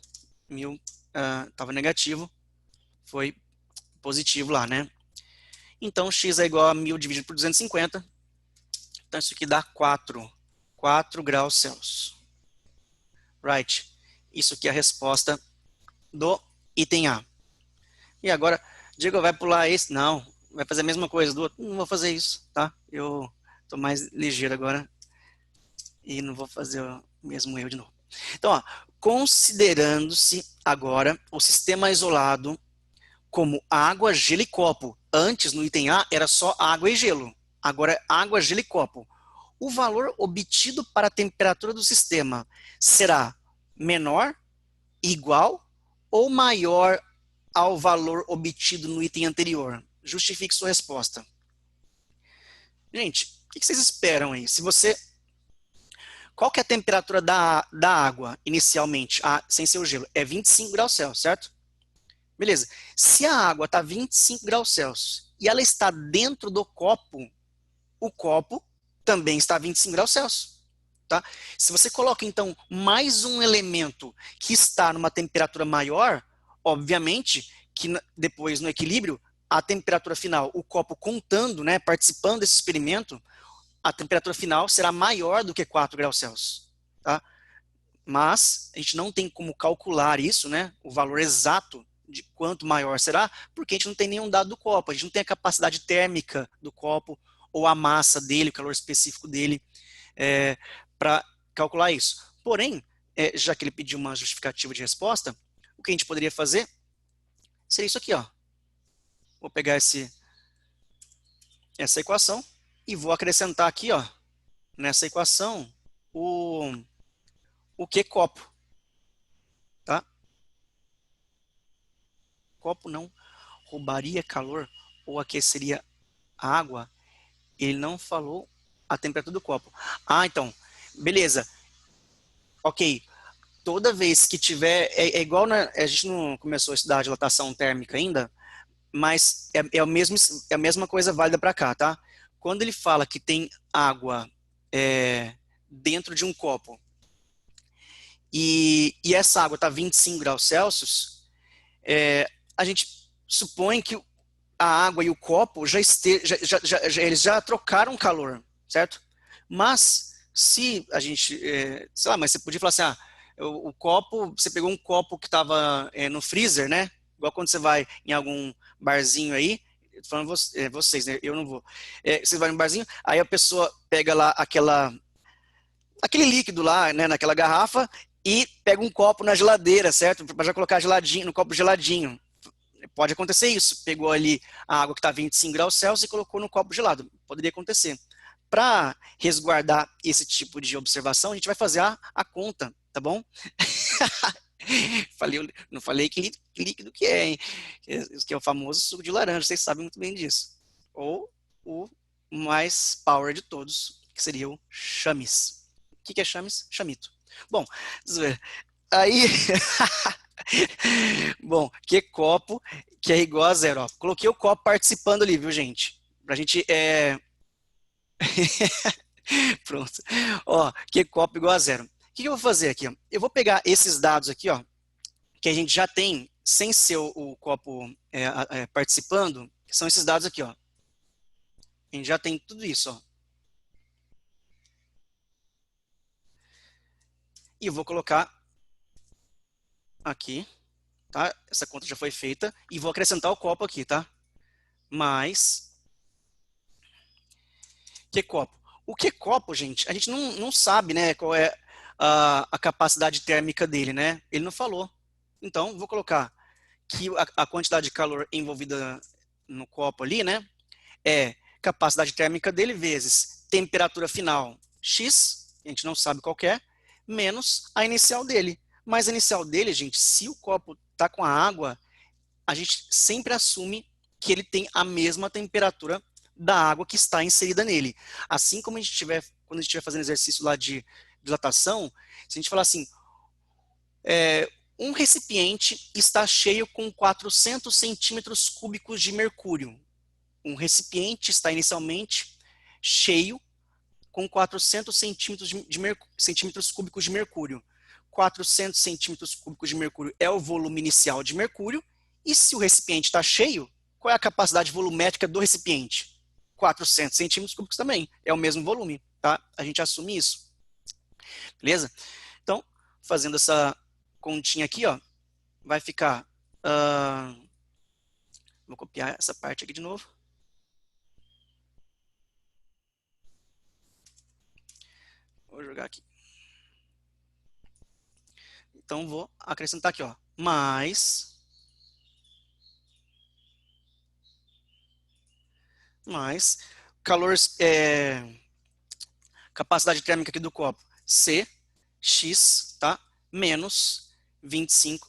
1.000 estava negativo, foi positivo lá, né? Então, x é igual a 1.000 dividido por 250. Então, isso aqui dá 4 graus Celsius. Right. Isso aqui é a resposta do item A. E agora, Diego vai pular esse? Não, vai fazer a mesma coisa do outro. Não vou fazer isso, tá? Eu estou mais ligeiro agora e não vou fazer o mesmo erro de novo. Então, ó, considerando-se agora o sistema isolado como água, gelo e copo. Antes, no item A, era só água e gelo. Agora é água, gelo e copo. O valor obtido para a temperatura do sistema será menor, igual ou maior ao valor obtido no item anterior? Justifique sua resposta. Gente, o que vocês esperam aí? Qual que é a temperatura da água inicialmente, sem ser o gelo? É 25 graus Celsius, certo? Beleza. Se a água está 25 graus Celsius e ela está dentro do copo, o copo também está a 25 graus Celsius. Tá? Se você coloca, então, mais um elemento que está numa temperatura maior, obviamente que depois no equilíbrio, a temperatura final, o copo contando, né, participando desse experimento, a temperatura final será maior do que 4 graus Celsius. Tá? Mas a gente não tem como calcular isso, né? O valor exato de quanto maior será, porque a gente não tem nenhum dado do copo, a gente não tem a capacidade térmica do copo ou a massa dele, o calor específico dele, para calcular isso. Porém, já que ele pediu uma justificativa de resposta, o que a gente poderia fazer seria isso aqui, ó. Vou pegar essa equação e vou acrescentar aqui, ó, nessa equação, o que copo, tá? Copo não roubaria calor ou aqueceria a água. Ele não falou a temperatura do copo. Ah, então, beleza. Ok, toda vez que tiver, é igual, a gente não começou a estudar dilatação térmica ainda, mas é a mesma coisa válida para cá, tá? Quando ele fala que tem água dentro de um copo e essa água está 25 graus Celsius, a gente supõe que a água e o copo eles já trocaram calor, certo? Mas se a gente, sei lá, mas você podia falar assim, o copo, você pegou um copo que estava no freezer, né? Igual quando você vai em algum barzinho aí, tô falando vocês, né? Eu não vou. Você vai no barzinho, aí a pessoa pega lá aquele líquido lá, né, naquela garrafa e pega um copo na geladeira, certo? Para já colocar geladinho, no copo geladinho. Pode acontecer isso. Pegou ali a água que está 25 graus Celsius e colocou no copo gelado. Poderia acontecer. Para resguardar esse tipo de observação, a gente vai fazer a conta, tá bom? Não falei que líquido que é, hein? Que é o famoso suco de laranja, vocês sabem muito bem disso. Ou o mais power de todos, que seria o chames. O que é chames? Chamito. Bom, aí bom, que copo que é igual a zero. Ó. Coloquei o copo participando ali, viu, gente? Pra gente. Pronto. Ó, que copo igual a zero. O que eu vou fazer aqui? Ó? Eu vou pegar esses dados aqui, ó, que a gente já tem, sem ser o copo participando, que são esses dados aqui, ó. A gente já tem tudo isso, ó. E eu vou colocar aqui, tá? Essa conta já foi feita. E vou acrescentar o copo aqui, tá? Mais que copo. O que copo, gente, a gente não sabe, né, qual é a capacidade térmica dele, né? Ele não falou. Então, vou colocar que a quantidade de calor envolvida no copo ali, né, é capacidade térmica dele vezes temperatura final X, a gente não sabe qual é, menos a inicial dele. Mas a inicial dele, gente, se o copo está com a água, a gente sempre assume que ele tem a mesma temperatura da água que está inserida nele. Assim como quando a gente estiver fazendo exercício lá de dilatação, se a gente falar assim, um recipiente está cheio com 400 centímetros cúbicos de mercúrio. Um recipiente está inicialmente cheio com 400 centímetros cúbicos de mercúrio. 400 centímetros cúbicos de mercúrio é o volume inicial de mercúrio, e se o recipiente está cheio, qual é a capacidade volumétrica do recipiente? 400 centímetros cúbicos também, é o mesmo volume, tá? A gente assume isso, beleza? Então, fazendo essa continha aqui, ó, vai ficar, vou copiar essa parte aqui de novo. Vou jogar aqui. Então, vou acrescentar aqui, ó, mais calor, capacidade térmica aqui do copo, C, X, tá? Menos 25C.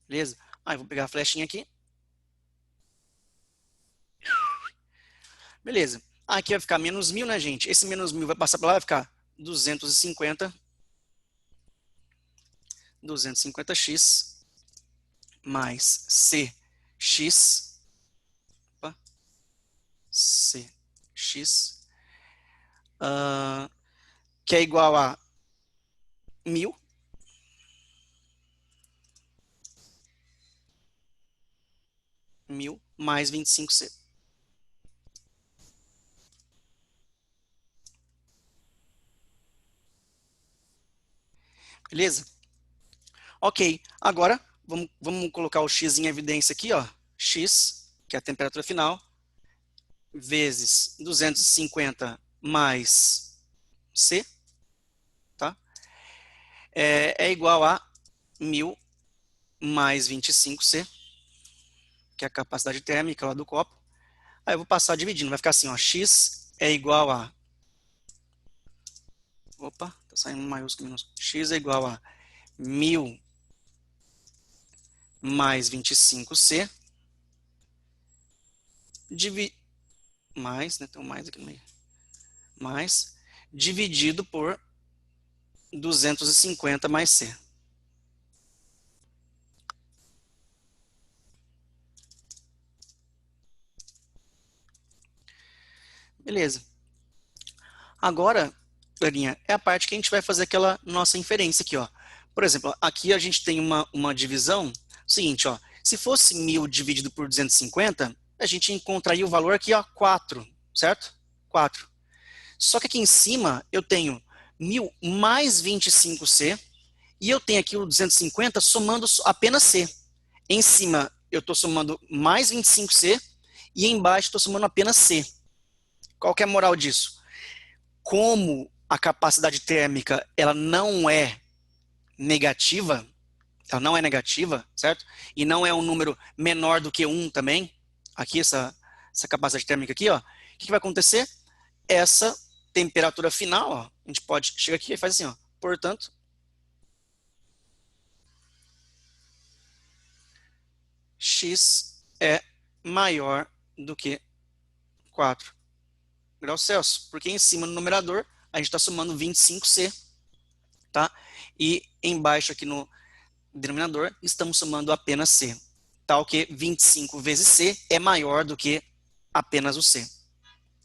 Beleza? Aí, vou pegar a flechinha aqui. Beleza. Aqui vai ficar menos 1000, né, gente? Esse menos 1000 vai passar para lá, vai ficar 250, 250x mais CX, opa, CX, que é igual a 1000 mais 25C. Beleza? Ok, agora vamos colocar o x em evidência aqui, ó. X, que é a temperatura final, vezes 250 mais C, tá? É igual a 1000 mais 25C, que é a capacidade térmica lá do copo. Aí eu vou passar dividindo, vai ficar assim, ó, x é igual a... Opa, tá saindo um maiúsculo, minúsculo. X é igual a 1000 mais 25C, mais, né, tem um mais aqui no meio, mais, dividido por 250 mais C. Beleza. Agora, galerinha, é a parte que a gente vai fazer aquela nossa inferência aqui, ó. Por exemplo, aqui a gente tem uma divisão, seguinte, ó, se fosse 1000 dividido por 250, a gente encontraria o valor aqui, ó, 4, certo? 4. Só que aqui em cima eu tenho 1000 mais 25C e eu tenho aqui o 250 somando apenas C. Em cima eu estou somando mais 25C e embaixo estou somando apenas C. Qual que é a moral disso? Como a capacidade térmica ela não é negativa, certo? E não é um número menor do que 1 também, aqui essa capacidade térmica aqui, ó, o que vai acontecer? Essa temperatura final, ó, a gente pode chegar aqui e faz assim, ó, portanto, X é maior do que 4 graus Celsius, porque em cima no numerador a gente está somando 25C, tá? E embaixo aqui no denominador estamos somando apenas C, tal que 25 vezes C é maior do que apenas o C,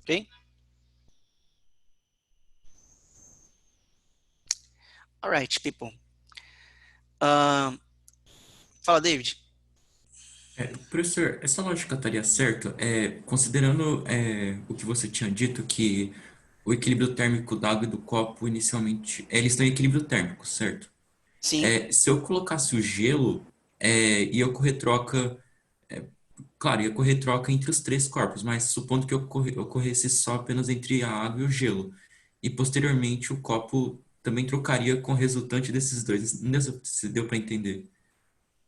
ok? Alright, people. Fala, David. Professor, essa lógica estaria certa? Considerando o que você tinha dito, que o equilíbrio térmico da água e do copo, inicialmente, eles estão em equilíbrio térmico, certo? Sim. Se eu colocasse o gelo, ia ocorrer troca, claro, ia ocorrer troca entre os três corpos, mas supondo que ocorresse só apenas entre a água e o gelo. E posteriormente o copo também trocaria com o resultante desses dois. Não sei se deu para entender.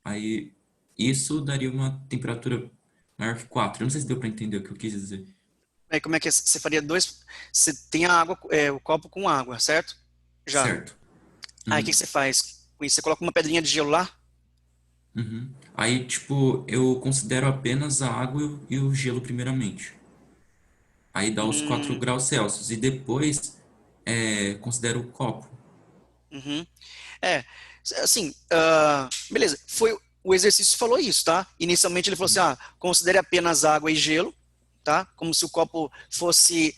Aí isso daria uma temperatura maior que 4. Eu não sei se deu para entender o que eu quis dizer. Aí como é que é? Você faria dois? Você tem a água, o copo com água, certo? Já. Certo. Aí o que Uhum, você faz com isso? Você coloca uma pedrinha de gelo lá? uhum. Aí, tipo, eu considero apenas a água e o gelo primeiramente. Aí dá os 4 Hum, graus Celsius. E depois considero o copo. uhum. É, assim, beleza. O exercício falou isso, tá? Inicialmente ele falou assim, considere apenas água e gelo, tá? Como se o copo fosse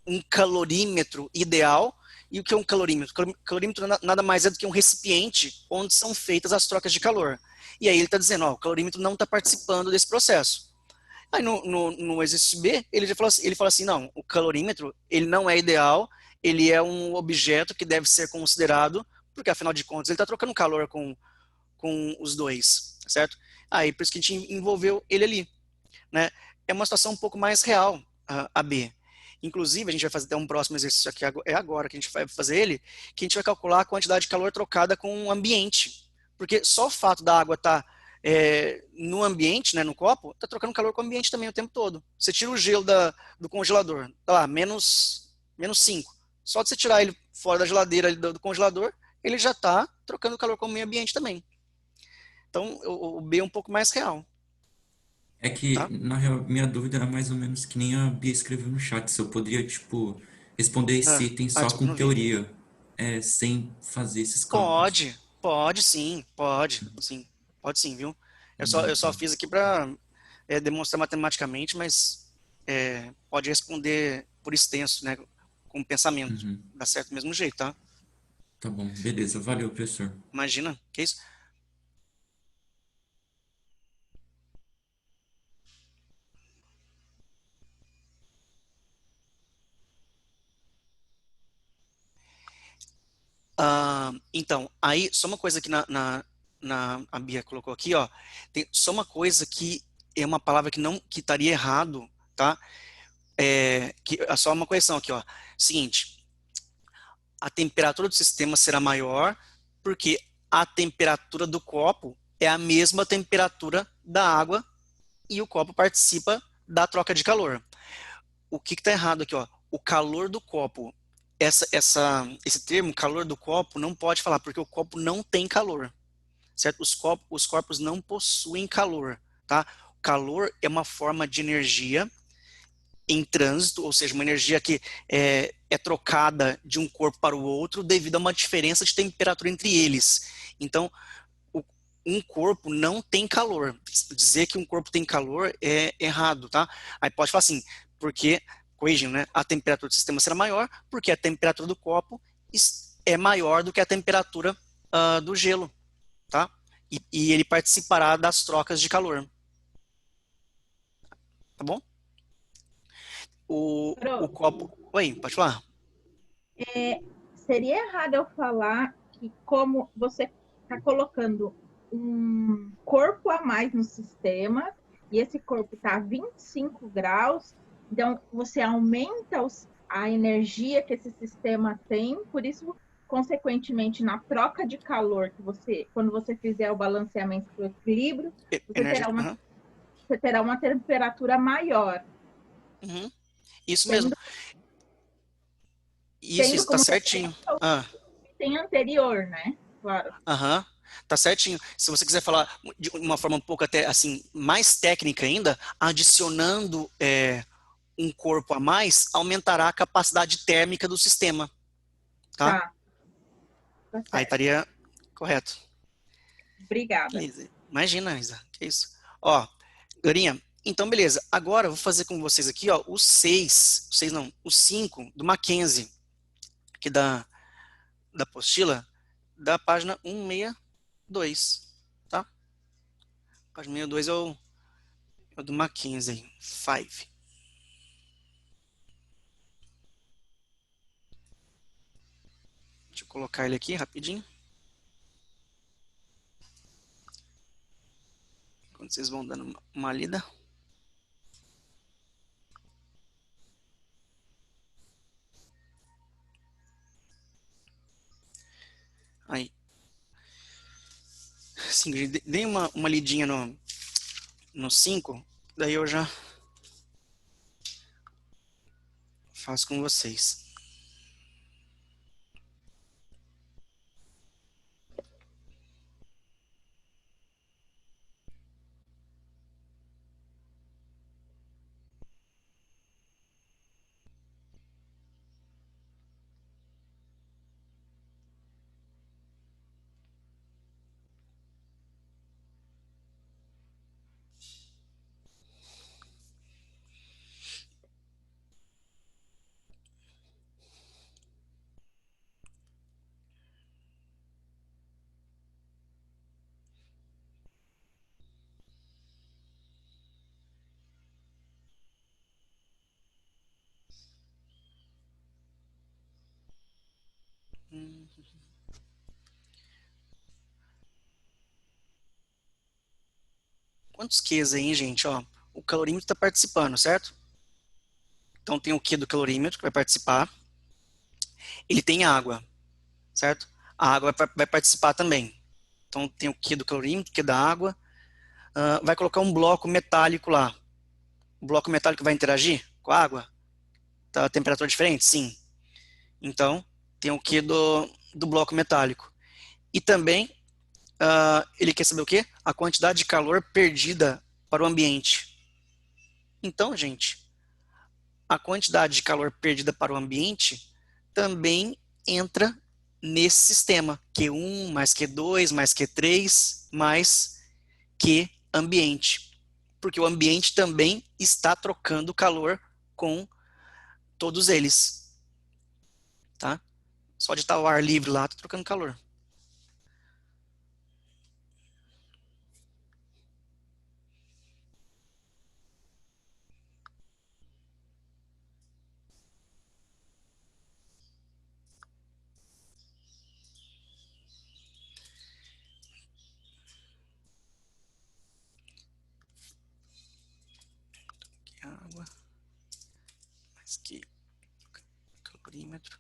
um calorímetro ideal. E o que é um calorímetro? Calorímetro nada mais é do que um recipiente onde são feitas as trocas de calor. E aí ele está dizendo, ó, o calorímetro não está participando desse processo. Aí no exercício B, ele fala assim, não, o calorímetro, ele não é ideal, ele é um objeto que deve ser considerado, porque afinal de contas ele está trocando calor com os dois, certo? Aí por isso que a gente envolveu ele ali, né? É uma situação um pouco mais real, a B. Inclusive, a gente vai fazer até um próximo exercício aqui, é agora que a gente vai fazer ele, que a gente vai calcular a quantidade de calor trocada com o ambiente. Porque só o fato da água estar no ambiente, né, no copo, está trocando calor com o ambiente também o tempo todo. Você tira o gelo do congelador, tá lá, menos 5. Só de você tirar ele fora da geladeira do congelador, ele já está trocando calor com o meio ambiente também. Então, o B é um pouco mais real, É que, tá? na real, minha dúvida era mais ou menos que nem a Bia escreveu no chat. Se eu poderia, tipo, responder esse item só Desculpa, com não vi. teoria, sem fazer esses cálculos. Pode sim, pode sim, viu? Eu só Tá. fiz aqui para demonstrar matematicamente, mas pode responder por extenso, né, com pensamento. Uhum. Dá certo do mesmo jeito, tá? Tá bom, beleza. Valeu, professor. Imagina, que isso? Então, aí, só uma coisa que a Bia colocou aqui, ó, tem só uma coisa que é uma palavra que não, que estaria errado, tá? É só uma correção aqui, ó. Seguinte, a temperatura do sistema será maior porque a temperatura do copo é a mesma temperatura da água e o copo participa da troca de calor. O que está errado aqui, ó? O calor do copo. Esse termo, calor do copo, não pode falar, porque o copo não tem calor, certo? Os corpos não possuem calor, tá? O calor é uma forma de energia em trânsito, ou seja, uma energia que é trocada de um corpo para o outro devido a uma diferença de temperatura entre eles. Então, o- um corpo não tem calor. Dizer que um corpo tem calor é errado, tá? Aí pode falar assim, porque, corrigindo, né? A temperatura do sistema será maior, porque a temperatura do copo é maior do que a temperatura do gelo, tá? E ele participará das trocas de calor, tá bom? O Carol, copo. Oi, pode falar? seria errado eu falar que como você está colocando um corpo a mais no sistema e esse corpo está a 25 graus, então você aumenta a energia que esse sistema tem, por isso, consequentemente, na troca de calor que você, quando você fizer o balanceamento do equilíbrio, você Energia. terá uma, Aham. você terá uma temperatura maior, Uhum. Isso mesmo. tendo, Isso, tendo isso, tá como certinho. referência o Ah, item anterior, né? Claro. aham. Tá certinho. Se você quiser falar de uma forma um pouco até assim, mais técnica ainda, adicionando um corpo a mais, aumentará a capacidade térmica do sistema, tá? Tá, tá Aí certo. estaria correto. Obrigada. Beleza. Imagina, Isa, que isso. Ó, Glorinha, então beleza. Agora eu vou fazer com vocês aqui, ó, os seis não, os 5 do Mackenzie, aqui da apostila, da página 162, tá? Página 162 é o do Mackenzie, 5. Deixa eu colocar ele aqui rapidinho. Quando vocês vão dando uma lida. Aí. Sim, dei uma lidinha no 5, daí eu já faço com vocês. Quantos Qs aí, hein, gente? Ó, o calorímetro está participando, certo? Então tem o Q do calorímetro que vai participar. Ele tem água, certo? A água vai participar também. Então tem o Q do calorímetro, Q da água. Vai colocar um bloco metálico lá. O bloco metálico vai interagir com a água? Tá a temperatura diferente? Sim. Então, tem o Q do bloco metálico. E também, ele quer saber o quê? A quantidade de calor perdida para o ambiente. Então, gente, a quantidade de calor perdida para o ambiente também entra nesse sistema. Q1 mais Q2 mais Q3 mais Q ambiente. Porque o ambiente também está trocando calor com todos eles, tá? Só de estar o ar livre lá, tá trocando calor. calorímetro.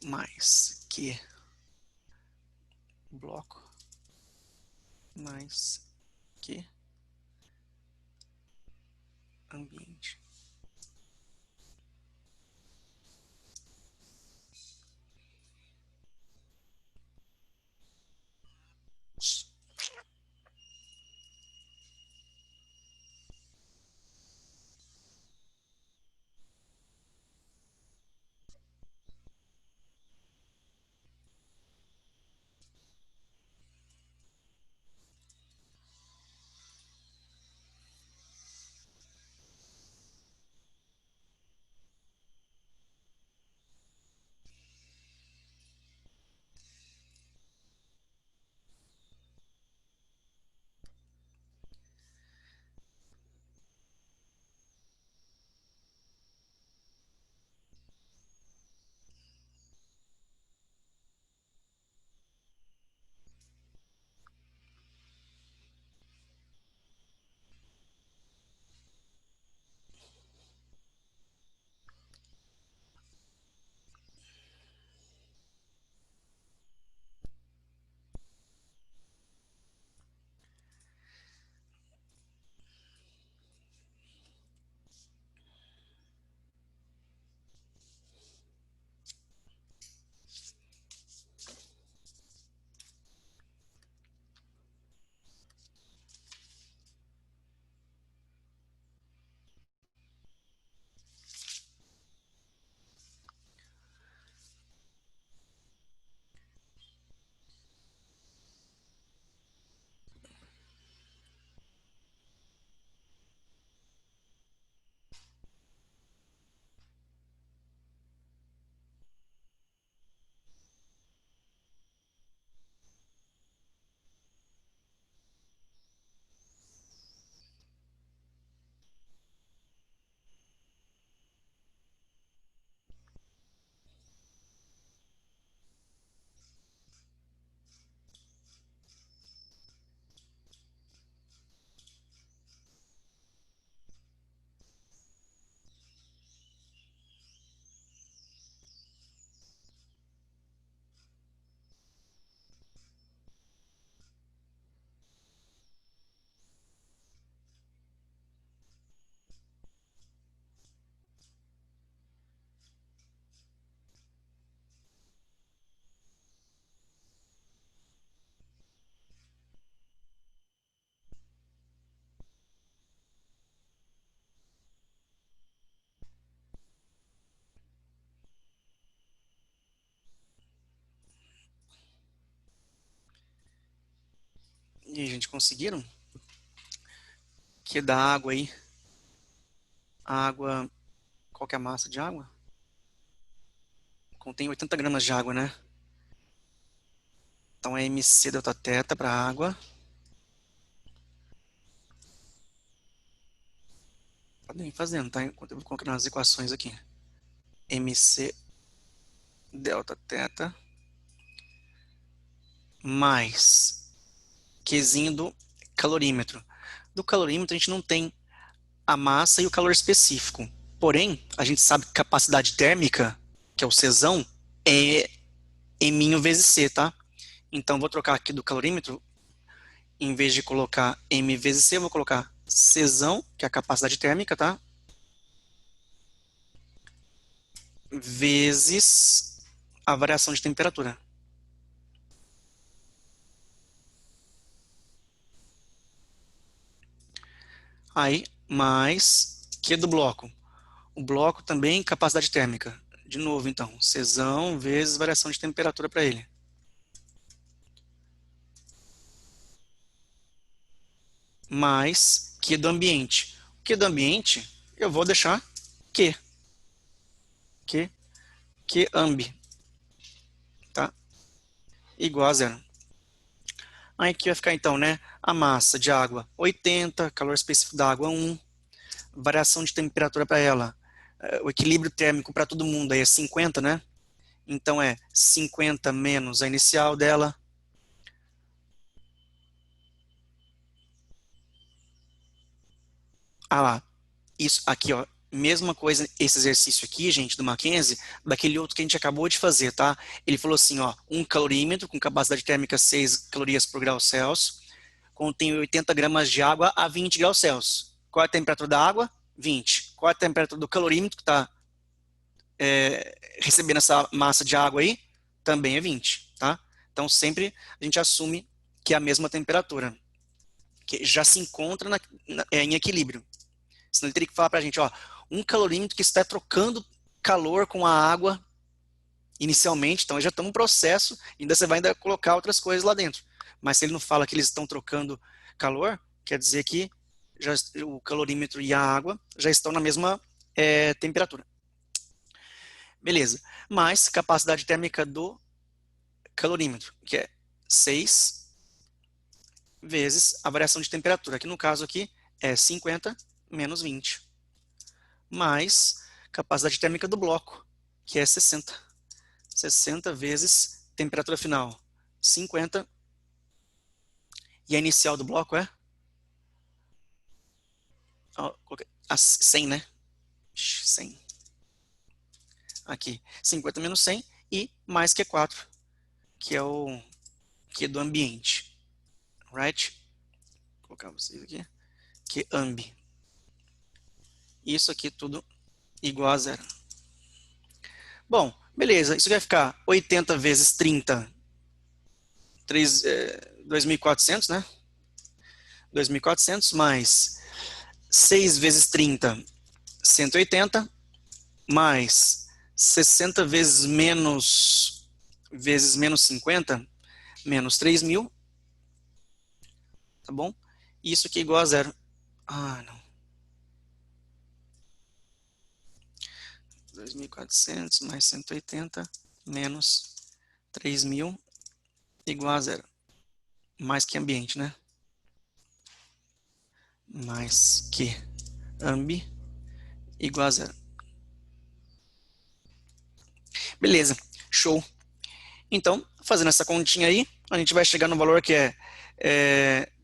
Mais que bloco mais que ambiente. E aí, gente, conseguiram? Que da água aí? A água, qual que é a massa de água? Contém 80 gramas de água, né? Então é mc delta teta para a água. Podem ir fazendo, tá? Enquanto eu vou colocar nas equações aqui. mc delta teta mais Qzinho do calorímetro. Do calorímetro a gente não tem a massa e o calor específico. Porém, a gente sabe que capacidade térmica, que é o Czão, é M vezes C, tá? Então, vou trocar aqui do calorímetro, em vez de colocar M vezes C, eu vou colocar Czão, que é a capacidade térmica, tá? Vezes a variação de temperatura. Aí, mais Q do bloco. O bloco também capacidade térmica. De novo, então, Czão vezes variação de temperatura para ele. Mais Q do ambiente. O Q do ambiente, eu vou deixar Q. Q ambi, tá? Igual a zero. Aí aqui vai ficar, então, né? A massa de água, 80, calor específico da água, 1. Variação de temperatura para ela. O equilíbrio térmico para todo mundo aí é 50, né? Então é 50 menos a inicial dela, Ah lá, isso aqui, ó, mesma coisa, esse exercício aqui, gente, do Mackenzie, daquele outro que a gente acabou de fazer, tá? Ele falou assim, ó, um calorímetro com capacidade térmica 6 calorias por grau Celsius, contém 80 gramas de água a 20 graus Celsius. Qual é a temperatura da água? 20. Qual é a temperatura do calorímetro que está recebendo essa massa de água aí? Também é 20, tá? Então, sempre a gente assume que é a mesma temperatura, que já se encontra em equilíbrio. Senão ele teria que falar para a gente, ó, um calorímetro que está trocando calor com a água inicialmente, então já está um processo, ainda você vai ainda colocar outras coisas lá dentro. Mas se ele não fala que eles estão trocando calor, quer dizer que já, o calorímetro e a água já estão na mesma temperatura. Beleza. Mais capacidade térmica do calorímetro, que é 6 vezes a variação de temperatura, que no caso aqui é 50 menos 20. Mais capacidade térmica do bloco, que é 60. 60 vezes temperatura final, 50. E a inicial do bloco é? 100, né? 100. Aqui, 50 menos 100 e mais Q4, que é o Q do ambiente. Right? Vou colocar vocês aqui. Q ambi. Isso aqui tudo igual a zero. Bom, beleza. Isso vai ficar 80 vezes 30. 2.400, né? 2.400 mais 6 vezes 30, 180, mais 60 vezes menos 50, menos 3.000, tá bom? Isso aqui é igual a zero. Ah, não. 2.400 mais 180 menos 3.000 igual a zero. Mais que ambiente, né? Mais que ambi igual a zero. Beleza, show. Então, fazendo essa continha aí, a gente vai chegar no valor que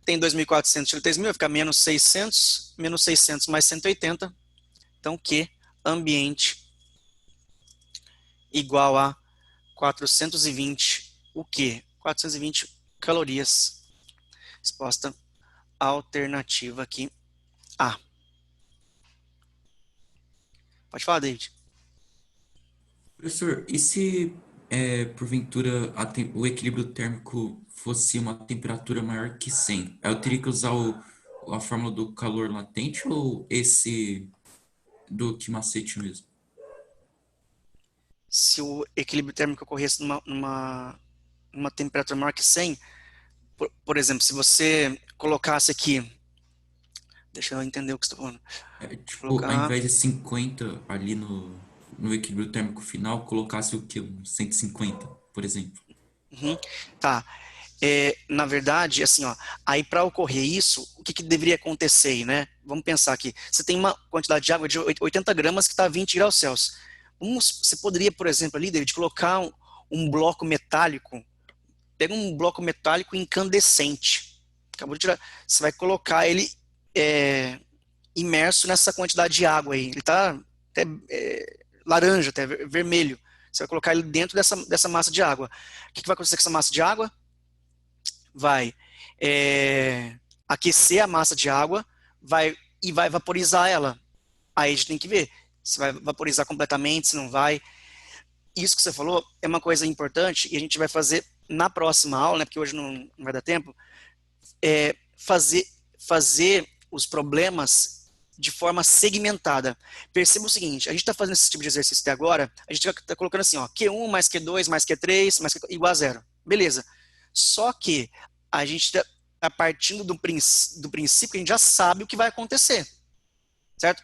tem 2.400 tira 3.000, vai ficar menos 600 mais 180. Então, que ambiente igual a 420, o quê? 420 calorias. Resposta alternativa aqui, A. Pode falar, David. Professor, e se porventura o equilíbrio térmico fosse uma temperatura maior que 100? Eu teria que usar a fórmula do calor latente ou esse do Kimacete mesmo? Se o equilíbrio térmico ocorresse numa temperatura maior que 100, por exemplo, se você colocasse aqui, deixa eu entender o que você está falando. Tipo, ao invés de 50 ali no equilíbrio térmico final, colocasse o quê? Um 150, por exemplo. Tá. Na verdade, assim, ó, aí para ocorrer isso, o que deveria acontecer aí, né? Vamos pensar aqui. Você tem uma quantidade de água de 80 gramas que está a 20 graus Celsius. Você poderia, por exemplo, ali, David, colocar um bloco metálico. Pega um bloco metálico incandescente. Acabou de tirar. Você vai colocar ele imerso nessa quantidade de água aí. Ele está até laranja, até vermelho. Você vai colocar ele dentro dessa massa de água. O que vai acontecer com essa massa de água? Vai aquecer a massa de água vai vaporizar ela. Aí a gente tem que ver se vai vaporizar completamente, se não vai. Isso que você falou é uma coisa importante e a gente vai fazer na próxima aula, né, porque hoje não vai dar tempo, fazer os problemas de forma segmentada. Perceba o seguinte, a gente está fazendo esse tipo de exercício até agora, a gente está colocando assim, ó, Q1 mais Q2 mais Q3 mais Q, igual a zero. Beleza. Só que a gente está partindo do princípio que a gente já sabe o que vai acontecer. Certo?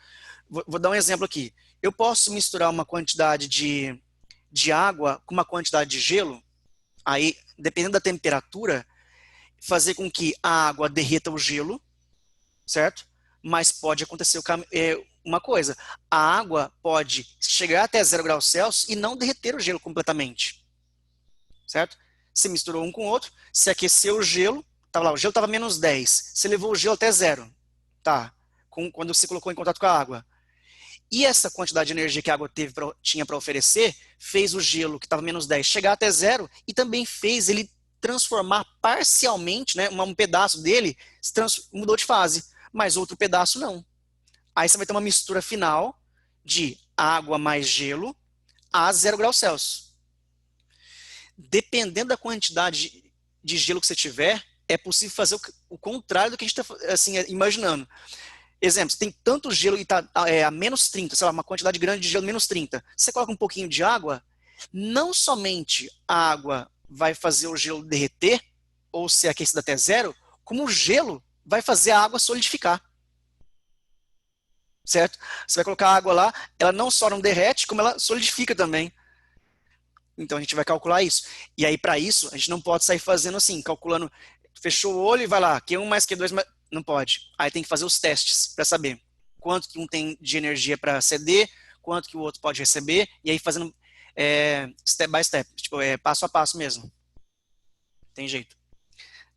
Vou dar um exemplo aqui. Eu posso misturar uma quantidade de água com uma quantidade de gelo, aí, dependendo da temperatura, fazer com que a água derreta o gelo, certo? Mas pode acontecer uma coisa, a água pode chegar até 0 graus Celsius e não derreter o gelo completamente, certo? Você misturou um com o outro, você aqueceu o gelo, tava lá, o gelo estava menos 10, você levou o gelo até 0, tá? quando se colocou em contato com a água. E essa quantidade de energia que a água tinha para oferecer fez o gelo, que estava menos 10, chegar até zero e também fez ele transformar parcialmente, né, um pedaço dele mudou de fase, mas outro pedaço não. Aí você vai ter uma mistura final de água mais gelo a 0 graus Celsius. Dependendo da quantidade de gelo que você tiver, é possível fazer o contrário do que a gente está assim, imaginando. Exemplo, você tem tanto gelo e está a menos 30, sei lá, uma quantidade grande de gelo menos 30. Você coloca um pouquinho de água, não somente a água vai fazer o gelo derreter, ou ser aquecido até zero, como o gelo vai fazer a água solidificar. Certo? Você vai colocar a água lá, ela não só não derrete, como ela solidifica também. Então a gente vai calcular isso. E aí, para isso, a gente não pode sair fazendo assim, calculando, fechou o olho e vai lá, Q1 mais Q2 mais... Não pode. Aí tem que fazer os testes para saber quanto que um tem de energia para ceder, quanto que o outro pode receber, e aí fazendo step by step, tipo, passo a passo mesmo. Tem jeito.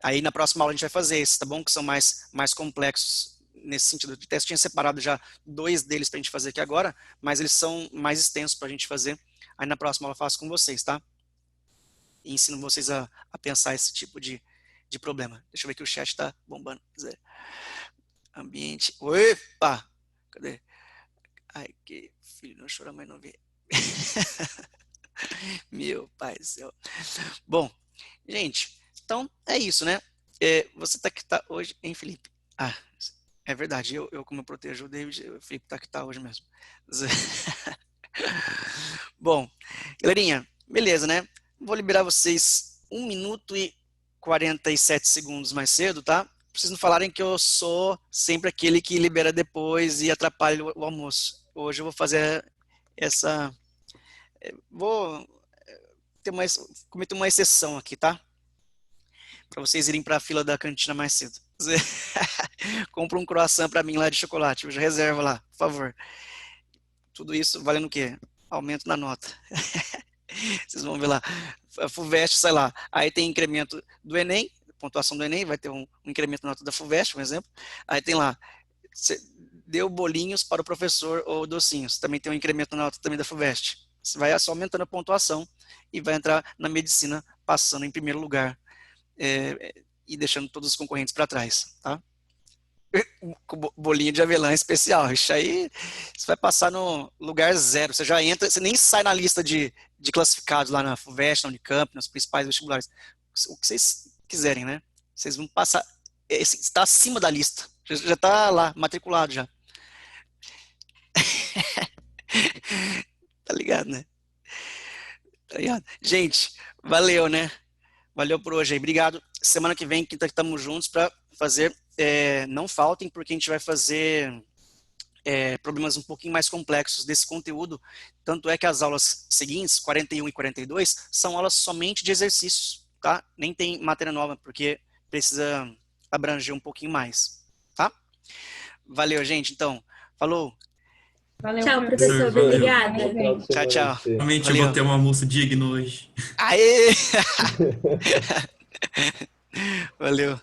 Aí na próxima aula a gente vai fazer esses, tá bom? Que são mais complexos nesse sentido. O teste tinha separado já 2 deles pra gente fazer aqui agora, mas eles são mais extensos pra gente fazer. Aí na próxima aula eu faço com vocês, tá? E ensino vocês a pensar esse tipo de problema. Deixa eu ver que o chat tá bombando. Ambiente. Opa! Cadê? Ai, que filho, não chora, mas não vê. Meu pai do céu. Bom, gente, então é isso, né? Você tá que tá hoje, hein, Felipe? Ah, é verdade, eu como eu protejo o David, o Felipe tá que tá hoje mesmo. Bom, galerinha, beleza, né? Vou liberar vocês 1 minuto e 47 segundos mais cedo, tá? Pra vocês não falarem que eu sou sempre aquele que libera depois e atrapalha o almoço. Hoje eu vou fazer essa... Vou cometer uma exceção aqui, tá? Para vocês irem para a fila da cantina mais cedo. Compra um croissant para mim lá de chocolate, eu já reservo lá, por favor. Tudo isso valendo o quê? Aumento na nota. Vocês vão ver lá. A FUVEST sai lá. Aí tem incremento do Enem, pontuação do Enem, vai ter um incremento na nota da FUVEST, por exemplo. Aí tem lá, deu bolinhos para o professor ou docinhos. Também tem um incremento na nota também da FUVEST. Você vai só aumentando a pontuação e vai entrar na medicina passando em primeiro lugar e deixando todos os concorrentes para trás, tá? Bolinho de avelã especial, isso aí você vai passar no lugar 0, você já entra, você nem sai na lista de classificados lá na FUVEST, na Unicamp, nos principais vestibulares, o que vocês quiserem, né? Vocês vão passar, está acima da lista, já está lá, matriculado já. Tá ligado, né? Tá ligado? Gente, valeu, né? Valeu por hoje aí, obrigado. Semana que vem, quinta, estamos juntos para fazer, não faltem, porque a gente vai fazer problemas um pouquinho mais complexos desse conteúdo, tanto é que as aulas seguintes, 41 e 42, são aulas somente de exercícios, tá? Nem tem matéria nova, porque precisa abranger um pouquinho mais, tá? Valeu, gente, então, falou! Valeu, Tchau, professor. Valeu. Obrigada. Tchau, tchau. Realmente eu Valeu. vou ter um almoço digno hoje. Aê! Valeu.